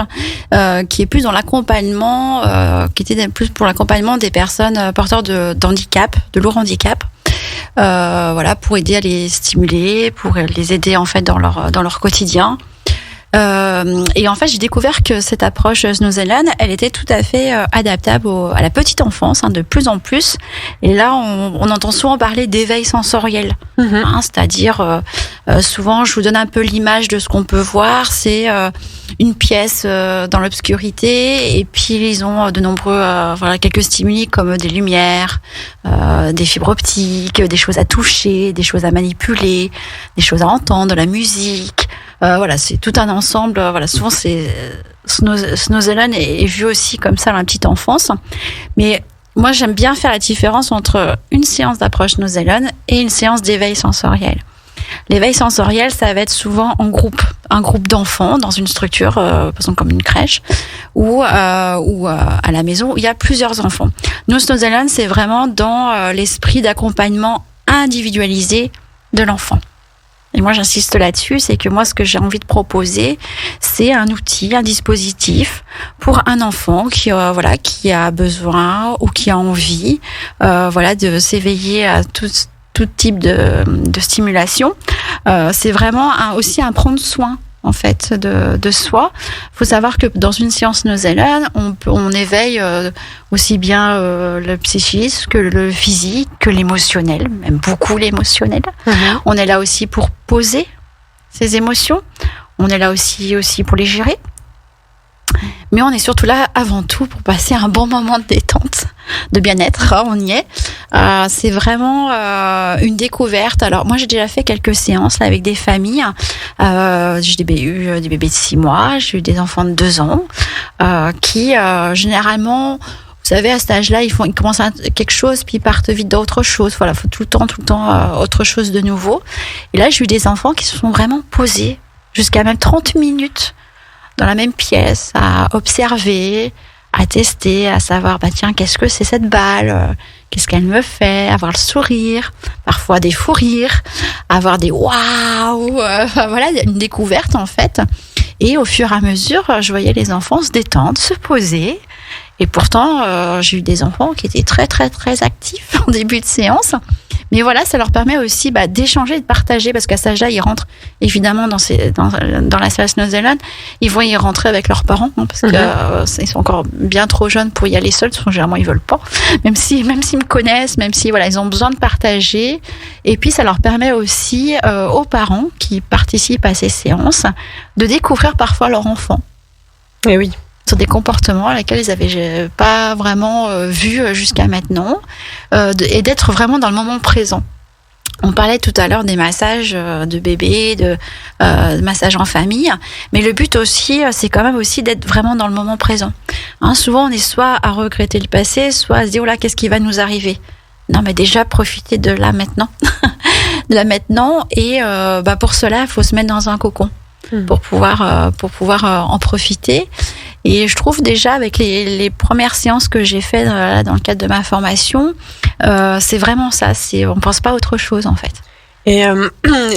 qui est plus dans l'accompagnement, qui était plus pour l'accompagnement des personnes porteurs d'handicap, de lourd handicap. Pour aider à les stimuler, pour les aider en fait dans leur quotidien. Et en fait, j'ai découvert que cette approche Snowzealand, elle était tout à fait adaptable à la petite enfance, de plus en plus. Et là, on entend souvent parler d'éveil sensoriel. C'est-à-dire, souvent, je vous donne un peu l'image de ce qu'on peut voir. C'est une pièce dans l'obscurité, et puis ils ont de nombreux, quelques stimuli comme des lumières, des fibres optiques, des choses à toucher, des choses à manipuler, des choses à entendre, de la musique. C'est tout un ensemble. Souvent, c'est Snowzealand est vu aussi comme ça dans la petite enfance. Mais moi, j'aime bien faire la différence entre une séance d'approche Snowzealand et une séance d'éveil sensoriel. L'éveil sensoriel, ça va être souvent en groupe, un groupe d'enfants dans une structure, par exemple comme une crèche, ou à la maison où il y a plusieurs enfants. Nous, Snowzealand, c'est vraiment dans l'esprit d'accompagnement individualisé de l'enfant. Et moi, j'insiste là-dessus, c'est que moi, ce que j'ai envie de proposer, c'est un outil, un dispositif pour un enfant qui a besoin ou qui a envie, de s'éveiller à tout type de stimulation. C'est vraiment aussi un prendre soin en fait de soi. Il faut savoir que dans une séance Snowzealand, on éveille aussi bien le psychisme que le physique, que l'émotionnel, même beaucoup l'émotionnel. On est là aussi pour poser ses émotions. On est là aussi pour les gérer. Mais on est surtout là avant tout pour passer un bon moment de détente, de bien-être, on y est. C'est vraiment une découverte. Alors moi j'ai déjà fait quelques séances là, avec des familles. J'ai eu des bébés de 6 mois, j'ai eu des enfants de 2 ans qui généralement... Vous savez, à cet âge-là, ils commencent à quelque chose, puis ils partent vite dans autre chose. Voilà, faut tout le temps autre chose de nouveau. Et là, j'ai eu des enfants qui se sont vraiment posés jusqu'à même 30 minutes dans la même pièce, à observer, à tester, à savoir, tiens, qu'est-ce que c'est cette balle? Qu'est-ce qu'elle me fait? Avoir le sourire, parfois des fous rires, avoir des waouh, une découverte en fait. Et au fur et à mesure, je voyais les enfants se détendre, se poser. Et pourtant, j'ai eu des enfants qui étaient très, très, très actifs en début de séance. Mais voilà, ça leur permet aussi d'échanger et de partager, parce qu'à cet âge-là, ils rentrent évidemment dans la salle Snowzealand. Ils vont y rentrer avec leurs parents, parce qu'ils sont encore bien trop jeunes pour y aller seuls. Généralement, ils veulent pas. Même s'ils me connaissent, même si ils ont besoin de partager. Et puis, ça leur permet aussi aux parents qui participent à ces séances de découvrir parfois leur enfant. Et oui. Sur des comportements lesquels ils n'avaient pas vraiment vu jusqu'à maintenant, et d'être vraiment dans le moment présent. On parlait tout à l'heure des massages de bébés, de massages en famille, mais le but aussi, c'est quand même aussi d'être vraiment dans le moment présent. Souvent, on est soit à regretter le passé, soit à se dire, oh là, qu'est-ce qui va nous arriver ? Non, mais déjà, profiter de là maintenant. De là maintenant, et pour cela, il faut se mettre dans un cocon pour pouvoir en profiter. Et je trouve déjà, avec les premières séances que j'ai faites dans le cadre de ma formation, c'est vraiment ça. On ne pense pas à autre chose, en fait. Et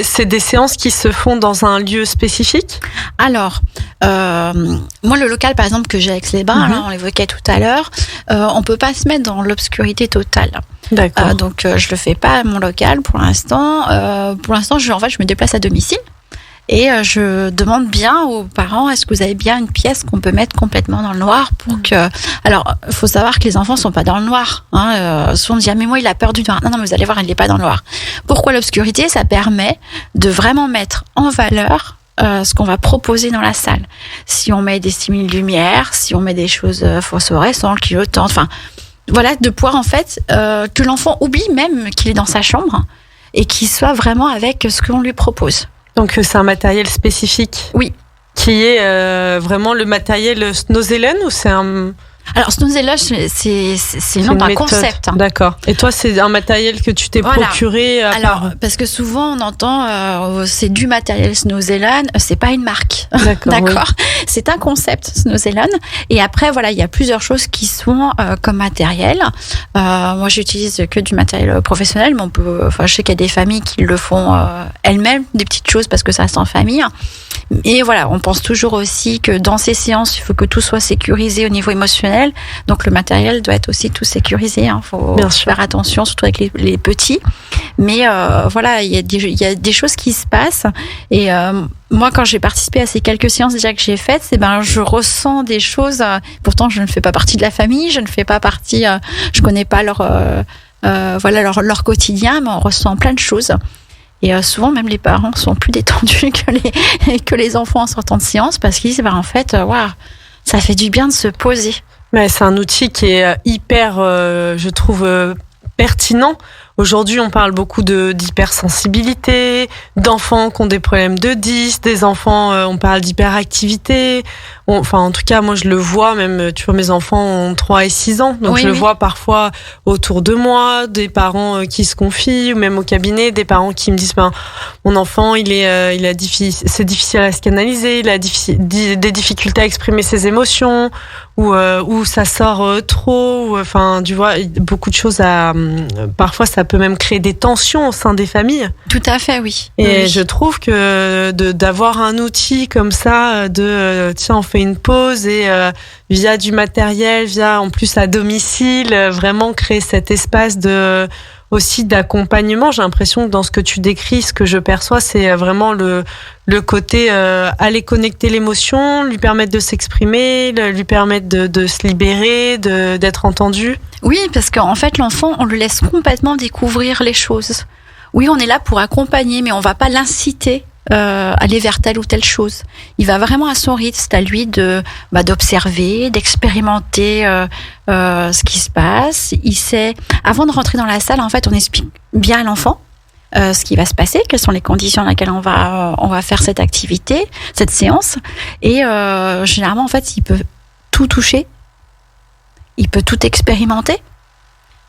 c'est des séances qui se font dans un lieu spécifique ? Alors, moi, le local, par exemple, que j'ai à Aix-les-Bains, là, on l'évoquait tout à l'heure, on peut pas se mettre dans l'obscurité totale. D'accord. Donc, je le fais pas à mon local pour l'instant. Je me déplace à domicile. Et je demande bien aux parents, est-ce que vous avez bien une pièce qu'on peut mettre complètement dans le noir pour que... Alors, il faut savoir que les enfants sont pas dans le noir. Souvent, on dit, mais moi, il a peur du noir. Non, mais vous allez voir, il n'est pas dans le noir. Pourquoi l'obscurité ? Ça permet de vraiment mettre en valeur ce qu'on va proposer dans la salle. Si on met des simili-lumière, si on met des choses phosphorescentes, clignotantes, enfin, voilà, de pouvoir, en fait, que l'enfant oublie même qu'il est dans sa chambre et qu'il soit vraiment avec ce qu'on lui propose. Donc c'est un matériel spécifique. Oui. Qui est vraiment le matériel Snozelen ou c'est un... Alors Snozelen, c'est le nom d'un concept. D'accord. Et toi, c'est un matériel que tu t'es procuré parce que souvent on entend c'est du matériel Snozelen, c'est pas une marque. D'accord. D'accord. Oui. C'est un concept Snozelen. Et après il y a plusieurs choses qui sont comme matériel. Moi j'utilise que du matériel professionnel, mais je sais qu'il y a des familles qui le font elles-mêmes, des petites choses parce que ça reste en famille. Et voilà, on pense toujours aussi que dans ces séances, il faut que tout soit sécurisé au niveau émotionnel. Donc le matériel doit être aussi tout sécurisé. Il faut faire attention, surtout avec les petits. Mais il y a des choses qui se passent. Et moi, quand j'ai participé à ces quelques séances déjà que j'ai faites, je ressens des choses. Pourtant, je ne fais pas partie de la famille, je ne fais pas partie. Je connais pas leur quotidien, mais on ressent plein de choses. Et souvent, même les parents sont plus détendus que les enfants en sortant de séance parce qu'ils disent, en fait, ça fait du bien de se poser. Mais c'est un outil qui est hyper, je trouve, pertinent. Aujourd'hui, on parle beaucoup d'hypersensibilité, d'enfants qui ont des problèmes de 10, des enfants, on parle d'hyperactivité. En tout cas, moi, je le vois, même, tu vois, mes enfants ont 3 et 6 ans. Donc, je le vois parfois autour de moi, des parents qui se confient, ou même au cabinet, des parents qui me disent, mon enfant, c'est difficile à se canaliser, il a des difficultés à exprimer ses émotions, ou ça sort trop, tu vois, beaucoup de choses parfois, ça peut même créer des tensions au sein des familles. Tout à fait, oui. Et je trouve que d'avoir un outil comme ça, tiens, on fait une pause et via du matériel, via en plus à domicile, vraiment créer cet espace aussi d'accompagnement. J'ai l'impression que dans ce que tu décris, ce que je perçois, c'est vraiment le côté aller connecter l'émotion, lui permettre de s'exprimer, lui permettre de se libérer, d'être entendu. Oui, parce qu'en fait, l'enfant, on le laisse complètement découvrir les choses. Oui, on est là pour accompagner, mais on va pas l'inciter aller vers telle ou telle chose. Il va vraiment à son rythme. C'est à lui d'observer, d'expérimenter ce qui se passe. Il sait. Avant de rentrer dans la salle, en fait, on explique bien à l'enfant ce qui va se passer, quelles sont les conditions dans lesquelles on va faire cette activité, cette séance. Et généralement, en fait, il peut tout toucher, il peut tout expérimenter.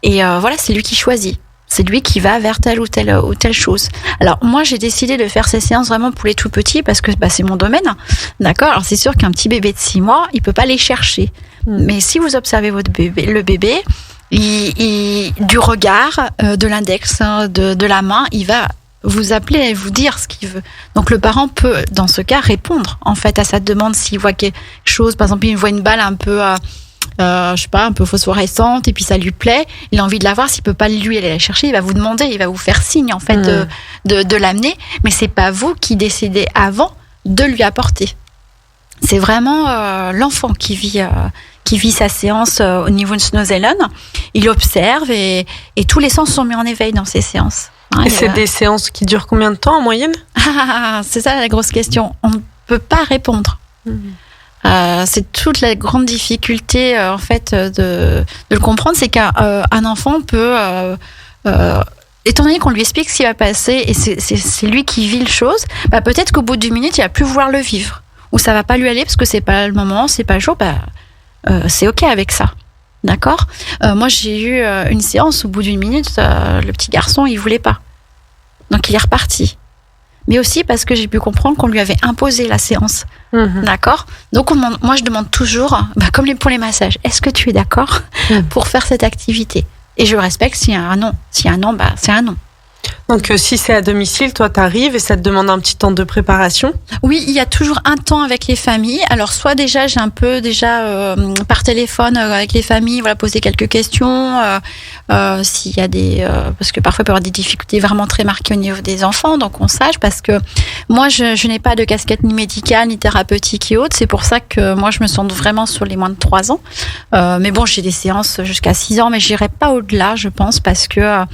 Et c'est lui qui choisit. C'est lui qui va vers telle ou telle chose. Alors, moi, j'ai décidé de faire ces séances vraiment pour les tout petits parce que c'est mon domaine. D'accord ? Alors, c'est sûr qu'un petit bébé de 6 mois, il peut pas les chercher. Mais si vous observez le bébé, du regard, de l'index, de la main, il va vous appeler et vous dire ce qu'il veut. Donc, le parent peut, dans ce cas, répondre, en fait, à sa demande s'il voit quelque chose. Par exemple, il voit une balle un peu... un peu phosphorescente et puis ça lui plaît, il a envie de la voir, s'il peut pas lui aller la chercher, il va vous demander, il va vous faire signe en fait de l'amener, mais c'est pas vous qui décidez avant de lui apporter. C'est vraiment l'enfant qui vit sa séance au niveau de Snozelen. Il observe et tous les sens sont mis en éveil dans ces séances. Et c'est des séances qui durent combien de temps en moyenne ? C'est ça la grosse question. On ne peut pas répondre. C'est toute la grande difficulté en fait de le comprendre, c'est qu'un enfant peut étant donné qu'on lui explique ce qui va passer et c'est lui qui vit les choses, peut-être qu'au bout d'1 minute, il va plus vouloir le vivre. Ou ça va pas lui aller parce que c'est pas le moment, c'est pas le jour, c'est ok avec ça. D'accord ? Moi, j'ai eu une séance, au bout d'1 minute, le petit garçon, il voulait pas. Donc, il est reparti. Mais aussi parce que j'ai pu comprendre qu'on lui avait imposé la séance. D'accord ? Donc, moi, je demande toujours, comme pour les massages, est-ce que tu es d'accord pour faire cette activité ? Et je respecte s'il y a un non. S'il y a un non, c'est un non. Donc, si c'est à domicile, toi, t'arrives et ça te demande un petit temps de préparation ? Oui, il y a toujours un temps avec les familles. Alors, soit déjà, j'ai un peu par téléphone avec les familles, poser quelques questions. S'il y a parce que parfois, il peut y avoir des difficultés vraiment très marquées au niveau des enfants, donc on sache. Parce que moi, je n'ai pas de casquette ni médicale, ni thérapeutique et autres. C'est pour ça que moi, je me sens vraiment sur les moins de 3 ans. Mais bon, j'ai des séances jusqu'à 6 ans, mais j'irai pas au-delà, je pense, parce que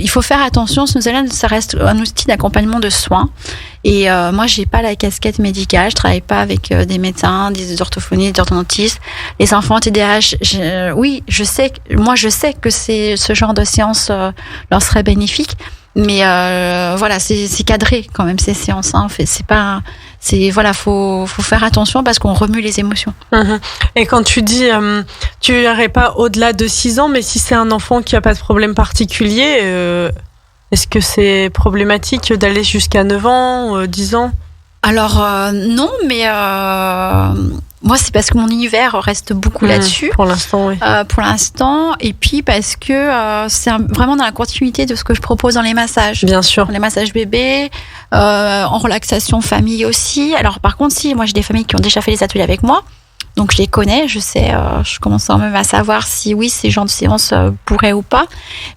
il faut faire attention. Snooze-Island, ça reste un outil d'accompagnement de soins. Et moi, j'ai pas la casquette médicale. Je travaille pas avec des médecins, des orthophonistes, des orthodontistes. Les enfants TDAH, je sais que ce genre de séance leur serait bénéfique. Mais c'est cadré quand même ces séances. Faut faire attention parce qu'on remue les émotions. Et quand tu dis, tu irais pas au-delà de 6 ans, mais si c'est un enfant qui a pas de problème particulier, est-ce que c'est problématique d'aller jusqu'à 9 ans, 10 ans ? Alors non, mais moi c'est parce que mon univers reste beaucoup là-dessus. Pour l'instant, oui. Pour l'instant, et puis parce que c'est vraiment dans la continuité de ce que je propose dans les massages. Bien sûr. Les massages bébés, en relaxation famille aussi. Alors par contre, moi j'ai des familles qui ont déjà fait les ateliers avec moi. Donc je les connais, je sais, je commence même à savoir si oui, ces genres de séances pourraient ou pas.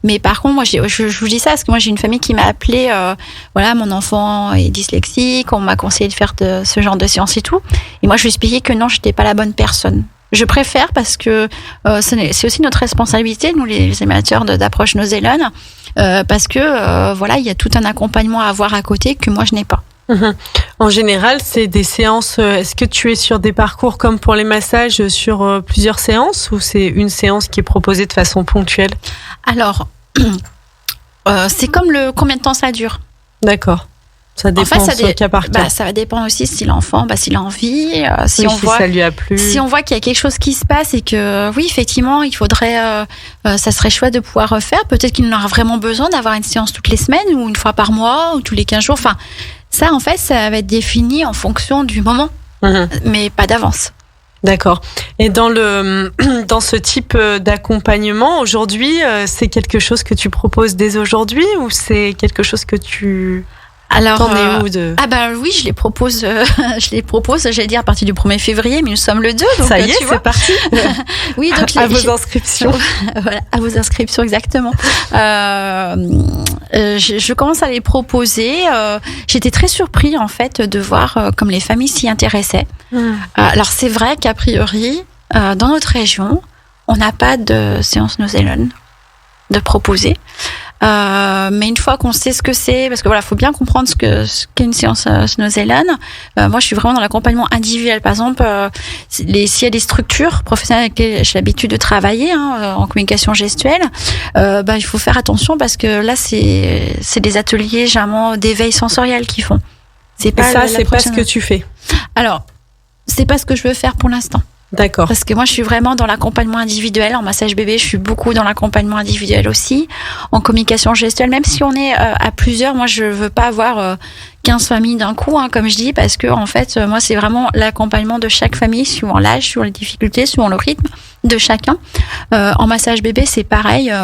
Mais par contre, moi, je vous dis ça parce que moi j'ai une famille qui m'a appelé, mon enfant est dyslexique, on m'a conseillé de faire ce genre de séances et tout. Et moi je lui ai expliqué que non, j'étais pas la bonne personne. Je préfère parce que c'est aussi notre responsabilité, nous les amateurs d'approche Snooze-Island, parce que il y a tout un accompagnement à avoir à côté que moi je n'ai pas. En général, c'est des séances. Est-ce que tu es sur des parcours comme pour les massages sur plusieurs séances ou c'est une séance qui est proposée de façon ponctuelle ? Alors, c'est comme combien de temps ça dure. D'accord. Ça dépend cas par cas. Ça va dépendre aussi si l'enfant, s'il a envie, si ça lui a plu. Si on voit qu'il y a quelque chose qui se passe et que oui, effectivement, il faudrait, ça serait chouette de pouvoir refaire. Peut-être qu'il en aura vraiment besoin d'avoir une séance toutes les semaines ou une fois par mois ou tous les 15 jours. Enfin, ça, en fait, ça va être défini en fonction du moment, mais pas d'avance. D'accord. Et dans ce type d'accompagnement, aujourd'hui, c'est quelque chose que tu proposes dès aujourd'hui ou c'est quelque chose que tu... Alors, t'en es où de... oui, je les propose, j'allais dire à partir du 1er février, mais nous sommes le 2, donc ça y est, c'est parti. Oui, donc à vos inscriptions. Voilà, à vos inscriptions, exactement. Je commence à les proposer. J'étais très surpris, en fait, de voir comme les familles s'y intéressaient. Alors, c'est vrai qu'a priori, dans notre région, on n'a pas de séance Snooze-Island de proposer. Mais une fois qu'on sait ce que c'est, parce que faut bien comprendre ce qu'est une séance Snooze-Island. Moi, je suis vraiment dans l'accompagnement individuel. Par exemple, s'il y a des structures professionnelles avec lesquelles j'ai l'habitude de travailler en communication gestuelle, il faut faire attention parce que là, c'est des ateliers généralement d'éveil sensoriel qu'ils font. C'est pas ce que tu fais. Alors, c'est pas ce que je veux faire pour l'instant. D'accord. Parce que moi, je suis vraiment dans l'accompagnement individuel. En massage bébé, je suis beaucoup dans l'accompagnement individuel aussi. En communication gestuelle, même si on est à plusieurs, moi, je veux pas avoir 15 familles d'un coup, comme je dis, parce que, en fait, moi, c'est vraiment l'accompagnement de chaque famille, suivant l'âge, suivant les difficultés, suivant le rythme de chacun. En massage bébé, c'est pareil.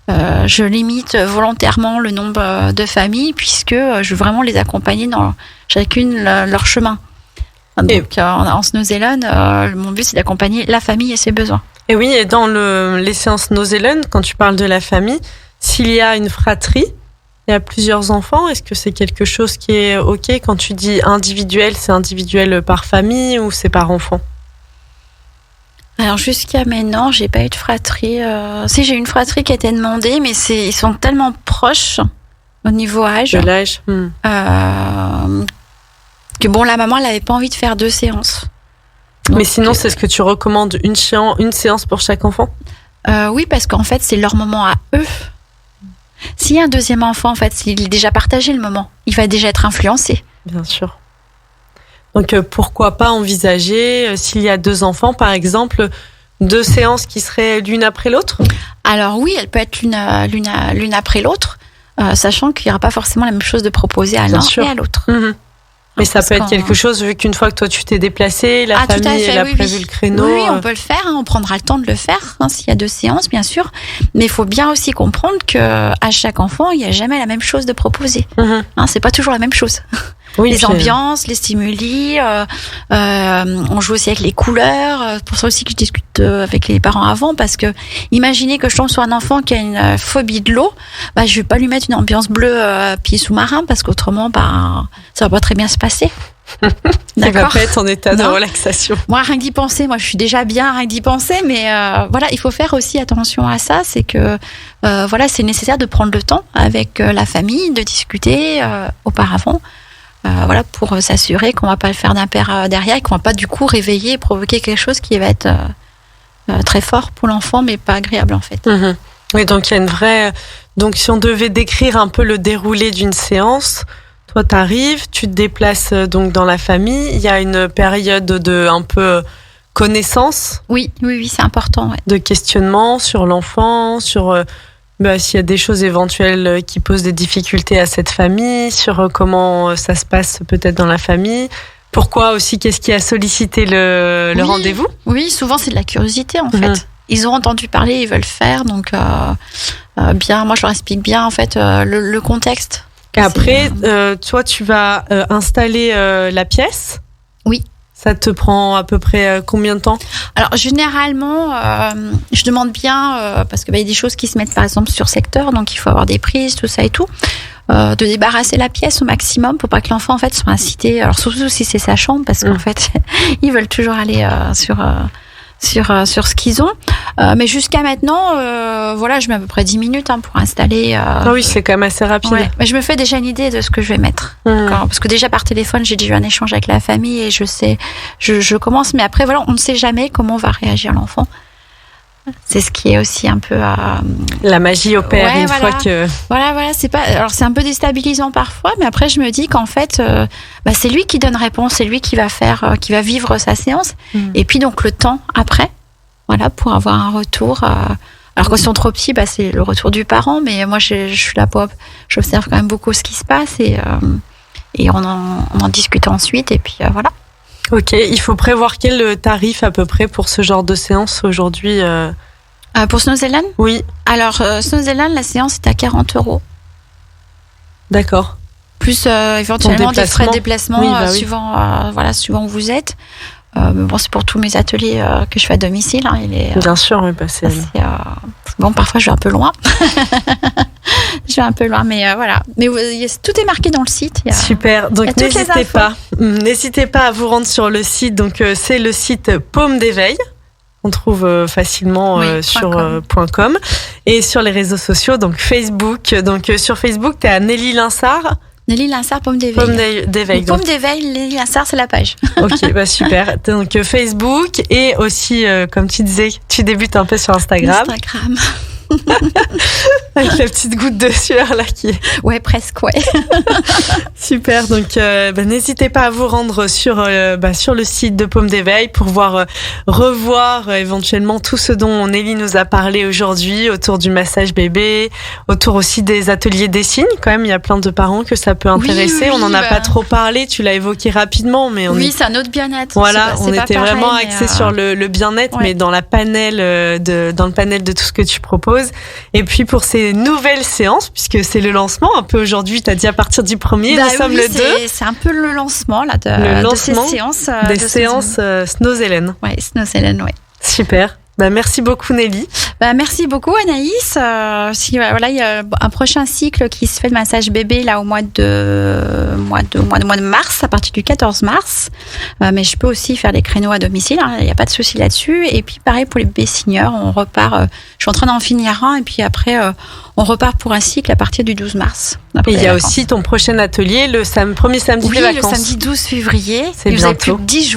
Je limite volontairement le nombre de familles, puisque je veux vraiment les accompagner dans chacune leur chemin. Donc, en Snooze-Island, mon but, c'est d'accompagner la famille et ses besoins. Et oui, et dans les séances Snooze-Island, quand tu parles de la famille, s'il y a une fratrie, il y a plusieurs enfants, est-ce que c'est quelque chose qui est OK quand tu dis individuel, c'est individuel par famille ou c'est par enfant ? Alors, jusqu'à maintenant, j'ai pas eu de fratrie. Si, j'ai eu une fratrie qui a été demandée, mais ils sont tellement proches au niveau âge. De l'âge. Que la maman, elle avait pas envie de faire 2 séances. Donc, mais sinon, c'est ce que tu recommandes, une séance pour chaque enfant ? Oui, parce qu'en fait, c'est leur moment à eux. S'il y a un deuxième enfant, en fait, s'il est déjà partagé le moment, il va déjà être influencé. Bien sûr. Donc pourquoi pas envisager, s'il y a 2 enfants par exemple, 2 séances qui seraient l'une après l'autre ? Alors oui, elle peut être l'une après l'autre, sachant qu'il n'y aura pas forcément la même chose de proposer à l'un et à l'autre. Mmh. Mais ça peut être quelque chose, vu qu'une fois que toi tu t'es déplacé, la famille elle a prévu le créneau. Oui, on peut le faire, on prendra le temps de le faire, s'il y a 2 séances, bien sûr. Mais il faut bien aussi comprendre qu'à chaque enfant, il n'y a jamais la même chose de proposer. C'est pas toujours la même chose. Oui, les ambiances, les stimuli, on joue aussi avec les couleurs. Pour ça aussi que je discute avec les parents avant, parce que imaginez que je tombe sur un enfant qui a une phobie de l'eau, je vais pas lui mettre une ambiance bleue pied sous-marin, parce qu'autrement, ça va pas très bien se passer. Il va pas être en état de relaxation. Moi, rien que d'y penser, je suis déjà bien, rien que d'y penser, mais voilà, il faut faire aussi attention à ça, c'est que c'est nécessaire de prendre le temps avec la famille, de discuter auparavant. Pour s'assurer qu'on va pas le faire d'un père derrière et qu'on va pas du coup réveiller et provoquer quelque chose qui va être très fort pour l'enfant, mais pas agréable en fait. Oui, donc il y a une vraie. Donc si on devait décrire un peu le déroulé d'une séance, toi t'arrives, tu te déplaces donc dans la famille, il y a une période de un peu connaissance. Oui, c'est important. Ouais. De questionnement sur l'enfant, sur s'il y a des choses éventuelles qui posent des difficultés à cette famille, sur comment ça se passe peut-être dans la famille. Pourquoi aussi, qu'est-ce qui a sollicité le rendez-vous ? Oui, souvent c'est de la curiosité en fait. Ils ont entendu parler, ils veulent faire, donc bien. Moi, je leur explique bien en fait le contexte. Et après, toi, tu vas installer la pièce. Oui. Ça te prend à peu près combien de temps ? Alors généralement, je demande bien, parce qu'il y a des choses qui se mettent par exemple sur secteur, donc il faut avoir des prises, tout ça et tout, de débarrasser la pièce au maximum pour pas que l'enfant en fait soit incité. Alors surtout si c'est sa chambre, parce qu'en fait ils veulent toujours aller sur ce qu'ils ont. Mais jusqu'à maintenant, je mets à peu près 10 minutes pour installer. Oui, c'est quand même assez rapide. Ouais. Mais je me fais déjà une idée de ce que je vais mettre. Parce que déjà par téléphone, j'ai déjà eu un échange avec la famille et je sais, je commence. Mais après, on ne sait jamais comment va réagir l'enfant. C'est ce qui est aussi un peu la magie opère une fois que c'est pas, alors c'est un peu déstabilisant parfois, mais après je me dis qu'en fait c'est lui qui donne réponse, c'est lui qui va faire qui va vivre sa séance et puis donc le temps après pour avoir un retour alors quand ils sont trop petits c'est le retour du parent, mais moi je suis là pour j'observe quand même beaucoup ce qui se passe et on en discute ensuite et puis voilà. Ok, il faut prévoir quel tarif à peu près pour ce genre de séance aujourd'hui pour Snow Zealand ? Oui. Alors, Snow Zealand, la séance est à 40 €. D'accord. Plus éventuellement des frais de déplacement suivant où vous êtes. C'est pour tous mes ateliers que je fais à domicile. Bien sûr, oui. Parfois je vais un peu loin. Mais voilà. Mais tout est marqué dans le site. Super. Donc n'hésitez pas à vous rendre sur le site. Donc c'est le site Paume d'éveil. On trouve facilement sur .com et sur les réseaux sociaux. Donc Facebook. Donc sur Facebook, t'es à Nelly Linsart. Nelly Linsart, Paume d'éveil. Paume d'éveil, Nelly Linsart, c'est la page. Ok, super. Donc Facebook et aussi, comme tu disais, tu débutes un peu sur Instagram. Avec la petite goutte de sueur là qui est. Ouais, presque, ouais. Super. Donc, n'hésitez pas à vous rendre sur le site de Paume d'éveil pour revoir éventuellement tout ce dont Nelly nous a parlé aujourd'hui autour du massage bébé, autour aussi des ateliers des signes. Quand même, il y a plein de parents que ça peut intéresser. Oui, on n'en a pas trop parlé. Tu l'as évoqué rapidement, mais c'est un autre bien-être. Voilà, on était vraiment axé sur le bien-être, mais dans le panel de tout ce que tu proposes. Et puis pour ces nouvelles séances, puisque c'est le lancement un peu aujourd'hui, tu as dit à partir du 1er, nous sommes le 2. C'est un peu le lancement là, de ces séances. Des séances Snow Zealand. Oui, Snow Zealand, oui. Super. Merci beaucoup Nelly. Merci beaucoup Anaïs. Il y a un prochain cycle qui se fait de massage bébé là au mois de mars, à partir du 14 mars. Mais je peux aussi faire des créneaux à domicile, il n'y a pas de souci là-dessus. Et puis pareil pour les bébés seniors, on repart. Je suis en train d'en finir un et puis après on repart pour un cycle à partir du 12 mars. Et il y a aussi ton prochain atelier le premier samedi des vacances. Le samedi 12 février. C'est bientôt. Vous avez plus que 10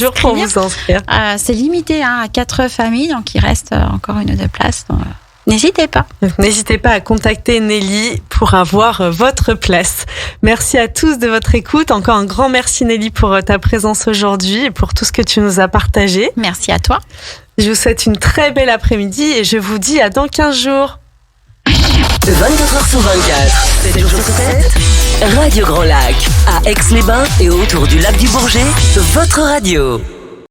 jours pour vous inscrire. C'est limité à 4 familles, donc il reste encore une ou deux places. Donc, N'hésitez pas. N'hésitez pas à contacter Nelly pour avoir votre place. Merci à tous de votre écoute. Encore un grand merci Nelly pour ta présence aujourd'hui et pour tout ce que tu nous as partagé. Merci à toi. Je vous souhaite une très belle après-midi et je vous dis à dans 15 jours. 24h sur 24, 7 jours sur 7, Radio Grand Lac, à Aix-les-Bains et autour du lac du Bourget, votre radio.